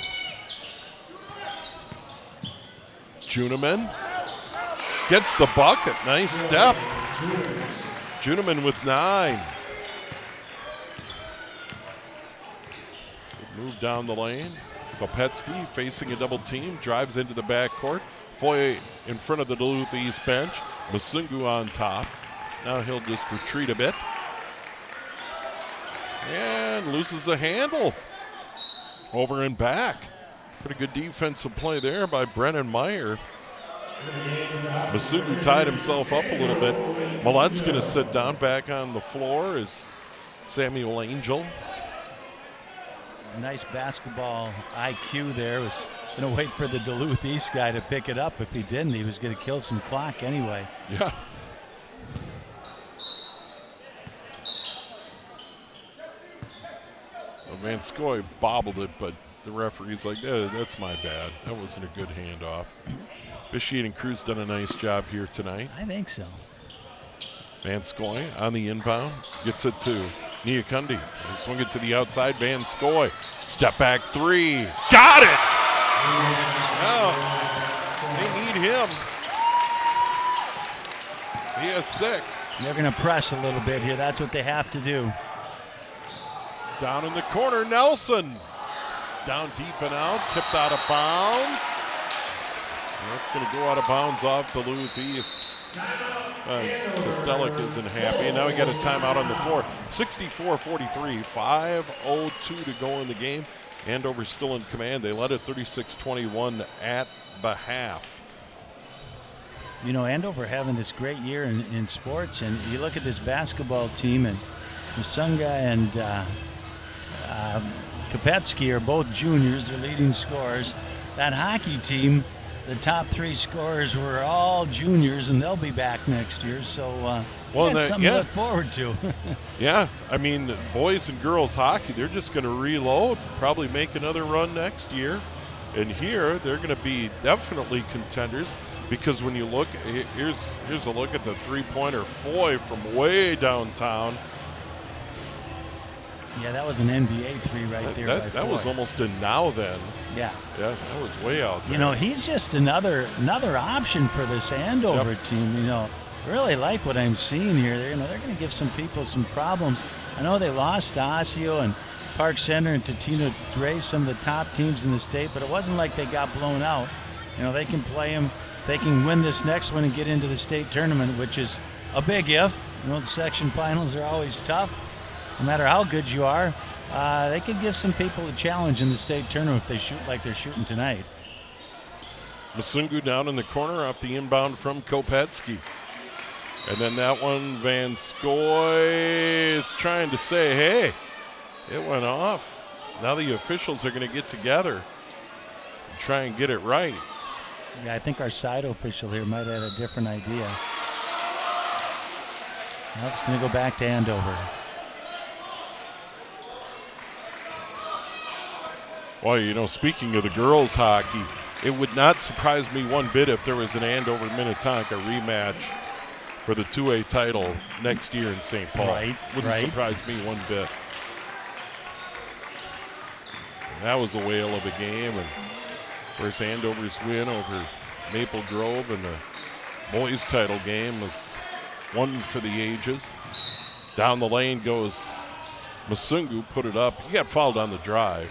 Juneman gets the bucket. Nice step. Juneman with 9. Good move down the lane. Kopetsky facing a double team. Drives into the backcourt. Foy in front of the Duluth East bench. Masungu on top. Now he'll just retreat a bit. And loses the handle. Over and back. Pretty good defensive play there by Brennan Meyer. Masungu tied himself up a little bit. Millett's going to sit down. Back on the floor is Samuel Angel. Nice basketball IQ there. Was going to wait for the Duluth East guy to pick it up. If he didn't, he was going to kill some clock anyway. Yeah. Van Scoy bobbled it, but the referee's like, that's my bad. That wasn't a good handoff. Officiating crew's done a nice job here tonight. I think so. Van Scoy on the inbound. Gets it to Niakundi. They swing it to the outside. Van Scoy. Step back 3. Got it! Now, they need him. He has 6. They're going to press a little bit here. That's what they have to do. Down in the corner, Nelson. Down deep and out, tipped out of bounds. And that's going to go out of bounds off Duluth East. Kostelik isn't happy, and now we got a timeout on the floor. 64-43, 5:02 to go in the game. Andover still in command. They led it 36-21 at the half. You know, Andover having this great year in sports, and you look at this basketball team, and Musunga and Kopetsky are both juniors. They're leading scorers. That hockey team, the top 3 scorers were all juniors, and they'll be back next year. So that's something to look forward to. Yeah, I mean, boys and girls hockey, they're just going to reload, probably make another run next year. And here, they're going to be definitely contenders, because when you look, here's a look at the 3-pointer. Foy from way downtown. Yeah, that was an NBA 3 right there. That was almost a now then. Yeah. Yeah, that was way out there. You know, he's just another option for this Andover team. You know, really like what I'm seeing here. They're going to give some people some problems. I know they lost to Osseo and Park Center and Tatina Gray, some of the top teams in the state, but it wasn't like they got blown out. You know, they can play them. They can win this next one and get into the state tournament, which is a big if. You know, the section finals are always tough. No matter how good you are, they could give some people a challenge in the state tournament if they shoot like they're shooting tonight. Masungu down in the corner off the inbound from Kopetsky. And then that one, Van Scoy is trying to say, hey, it went off. Now the officials are going to get together and try and get it right. Yeah, I think our side official here might have had a different idea. Now it's going to go back to Andover. Well, you know, speaking of the girls' hockey, it would not surprise me one bit if there was an Andover-Minnetonka rematch for the 2A title next year in St. Paul. Right, Wouldn't right. surprise me one bit. And that was a whale of a game. And of course, Andover's win over Maple Grove in the boys' title game was one for the ages. Down the lane goes Masungu, put it up. He got fouled on the drive.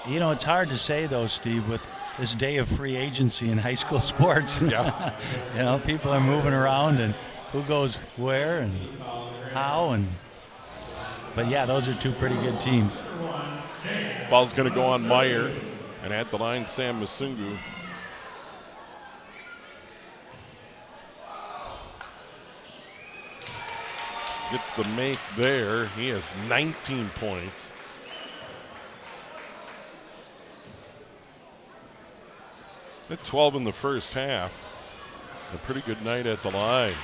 You know, it's hard to say, though, Steve, with this day of free agency in high school sports. Yeah. You know, people are moving around and who goes where and how. But, yeah, those are two pretty good teams. Ball's going to go on Meyer, and at the line, Sam Masungu. Gets the make there. He has 19 points. At 12 in the first half. A pretty good night at the line.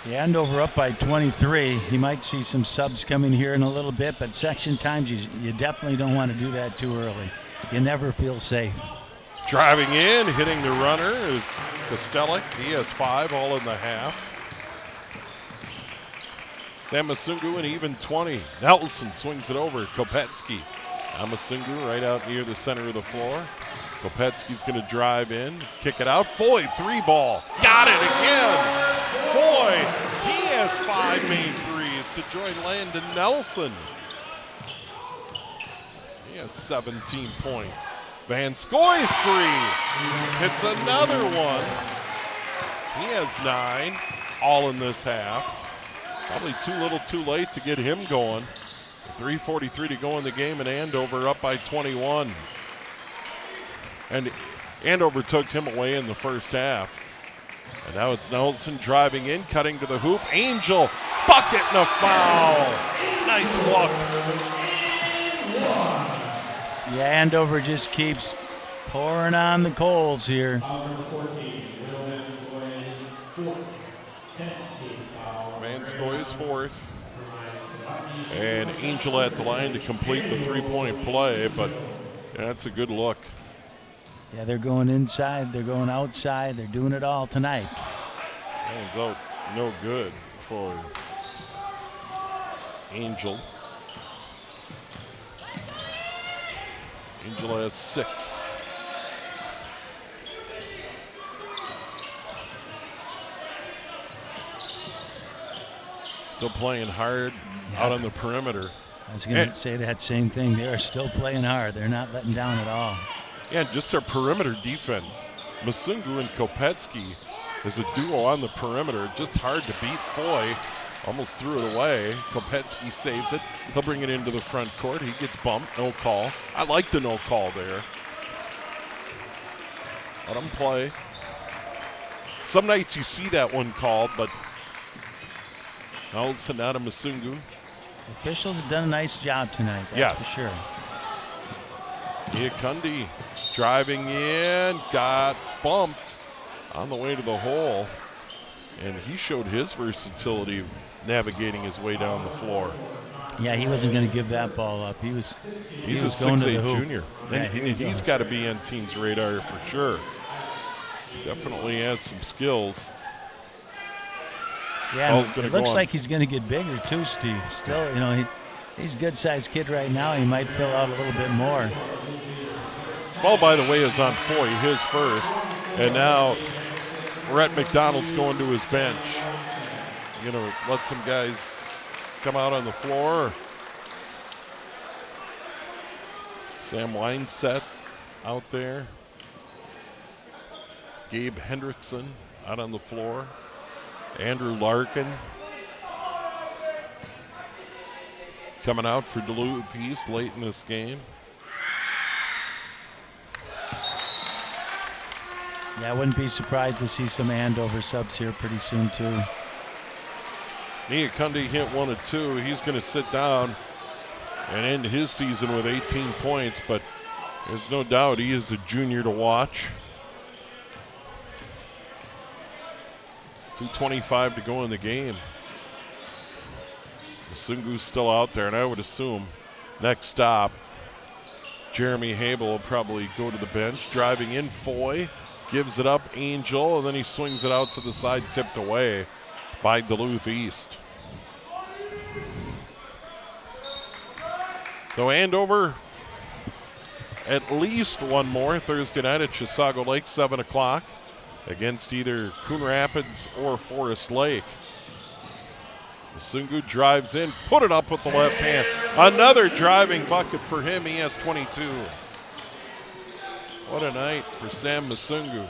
Yeah, Andover up by 23. You might see some subs coming here in a little bit, but section times, you definitely don't want to do that too early. You never feel safe. Driving in, hitting the runner is Kostelik. He has 5, all in the half. Masungu an even 20. Nelson swings it over. Kopetsky. Masungu right out near the center of the floor. Kopetsky's going to drive in, kick it out. Foy, 3-ball. Got it again. Foy, he has 5 made threes to join Landon Nelson. He has 17 points. Van Scoy's free. Hits another one. He has 9, all in this half. Probably too little too late to get him going. 3:43 to go in the game, and Andover up by 21. And Andover took him away in the first half. And now it's Nelson driving in, cutting to the hoop. Angel, bucket and a foul. Nice look. Yeah, Andover just keeps pouring on the coals here. Vanskoy is 4th. And Angel at the line to complete the 3-point play, but that's a good look. Yeah, they're going inside, they're going outside, they're doing it all tonight. That one's out, no good for Angel. Angel has 6. Still playing hard out on the perimeter. I was going to say that same thing. They are still playing hard. They're not letting down at all. Yeah, just their perimeter defense. Masungu and Kopetsky is a duo on the perimeter. Just hard to beat. Foy almost threw it away. Kopetsky saves it. He'll bring it into the front court. He gets bumped. No call. I like the no call there. Let him play. Some nights you see that one called, but now it's Sonata Masungu. Officials have done a nice job tonight, that's for sure. Iakundi driving in, got bumped on the way to the hole, and he showed his versatility navigating his way down the floor. Yeah, he wasn't going to give that ball up. He's a going to the 6'8" hoop. junior. Yeah, and he's got to be on team's radar for sure. He definitely has some skills. Yeah, it looks like he's going to get bigger too, Steve. Still, you know, he's a good-sized kid right now. He might fill out a little bit more. Ball, by the way, is on Foy, his first. And now Rhett McDonald's going to his bench. You know, let some guys come out on the floor. Sam Wineset out there. Gabe Hendrickson out on the floor. Andrew Larkin coming out for Duluth East late in this game. Yeah, I wouldn't be surprised to see some Andover subs here pretty soon too. Iakundi hit 1 of 2. He's going to sit down and end his season with 18 points, but there's no doubt he is a junior to watch. 2:25 to go in the game. Masungu's still out there, and I would assume next stop, Jeremy Habel will probably go to the bench. Driving in, Foy gives it up, Angel, and then he swings it out to the side, tipped away by Duluth East. So Andover, at least one more Thursday night at Chisago Lake, 7 o'clock, against either Coon Rapids or Forest Lake. Masungu drives in, put it up with the left hand. Another driving bucket for him. He has 22. What a night for Sam Masungu.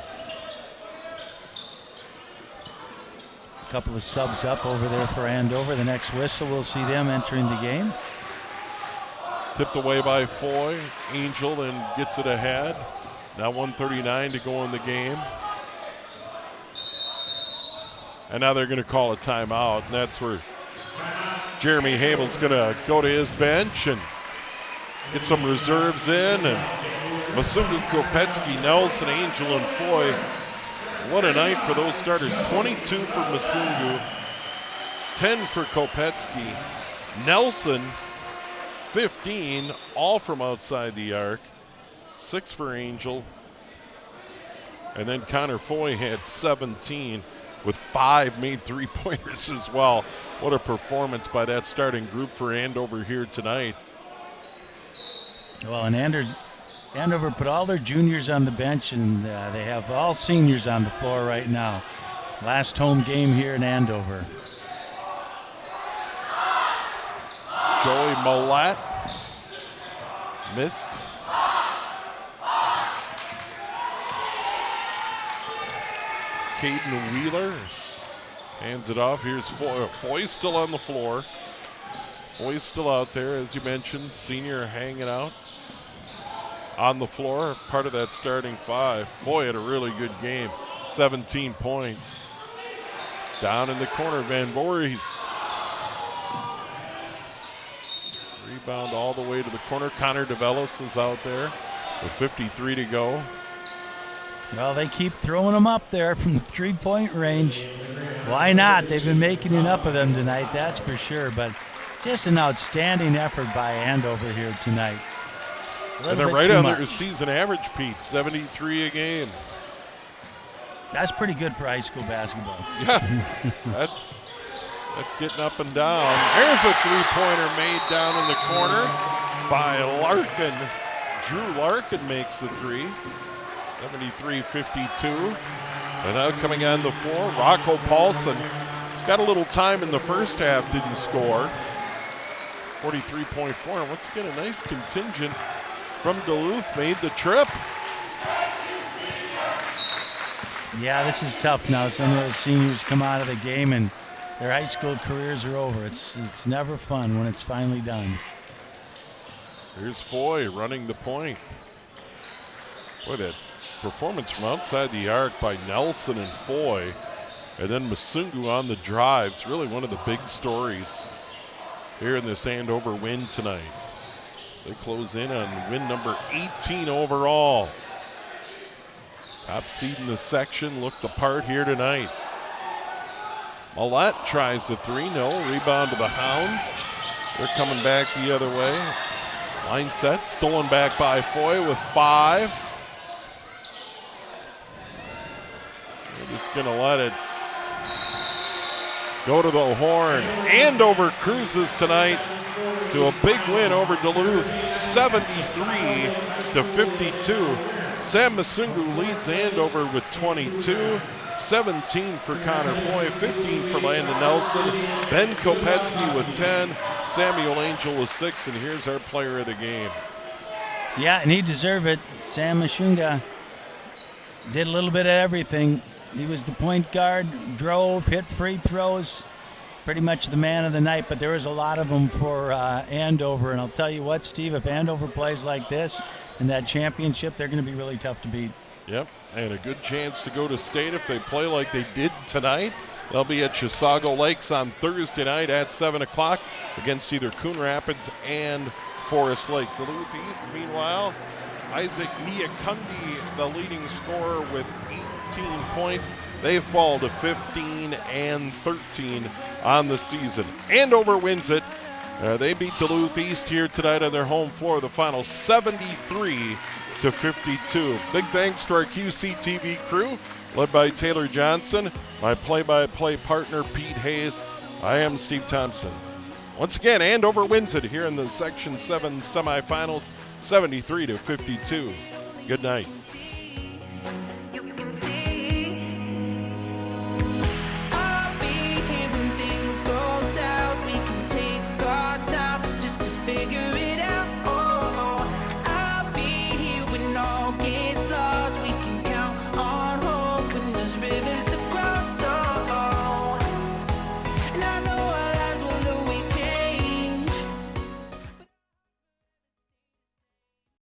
A couple of subs up over there for Andover. The next whistle, we'll see them entering the game. Tipped away by Foy. Angel then gets it ahead. Now 1:39 to go in the game. And now they're going to call a timeout, and that's where Jeremy Habel's going to go to his bench and get some reserves in. And Masungu, Kopetsky, Nelson, Angel, and Foy. What a night for those starters. 22 for Masungu, 10 for Kopetsky, Nelson, 15, all from outside the arc, 6 for Angel, and then Connor Foy had 17 with 5 made three-pointers as well. What a performance by that starting group for Andover here tonight. Well, and Andover put all their juniors on the bench, and they have all seniors on the floor right now. Last home game here in Andover. Joey Millett missed. Caden Wheeler hands it off. Here's Foy. Foy's still on the floor. Foy's still out there, as you mentioned. Senior hanging out on the floor, part of that starting five. Foy had a really good game. 17 points. Down in the corner, Van Voorhees. Rebound all the way to the corner. Connor DeVellis is out there with 53 to go. Well, they keep throwing them up there from the three-point range. Why not? They've been making enough of them tonight, that's for sure. But just an outstanding effort by Andover here tonight. And they're right on their season average, Pete, 73 a game. That's pretty good for high school basketball. Yeah, that's getting up and down. There's a three-pointer made down in the corner by Larkin. Drew Larkin makes the three. 73-52. And now coming on the floor, Rocco Paulson got a little time in the first half, didn't score. 43.4. And once again, a nice contingent from Duluth made the trip. Yeah, this is tough now. Some of those seniors come out of the game and their high school careers are over. It's never fun when it's finally done. Here's Foy running the point. Boy, that performance from outside the arc by Nelson and Foy. And then Masungu on the drives. Really one of the big stories here in this Andover win tonight. They close in on win number 18 overall. Top seed in the section looked the part here tonight. Millett tries the three, no. Rebound to the Hounds. They're coming back the other way. Line set, stolen back by Foy with 5. They're just gonna let it go to the horn. Andover cruises tonight to a big win over Duluth, 73-52. Sam Masungu leads Andover with 22, 17 for Connor Foy, 15 for Landon Nelson, Ben Kopetsky with 10, Samuel Angel with 6, and here's our player of the game. Yeah, and he deserved it. Sam Masunga did a little bit of everything. He was the point guard, drove, hit free throws, pretty much the man of the night, but there was a lot of them for Andover. And I'll tell you what, Steve, if Andover plays like this in that championship, they're going to be really tough to beat. Yep, and a good chance to go to state if they play like they did tonight. They'll be at Chisago Lakes on Thursday night at 7 o'clock against either Coon Rapids and Forest Lake. Duluth East, meanwhile, Isaac Niakundi, the leading scorer with 18 points. They fall to 15 and 13 on the season. Andover wins it. They beat Duluth East here tonight on their home floor. The final 73-52. Big thanks to our QCTV crew, led by Taylor Johnson, my play-by-play partner Pete Hayes. I am Steve Thompson. Once again, Andover wins it here in the Section 7 semifinals, 73-52. Good night.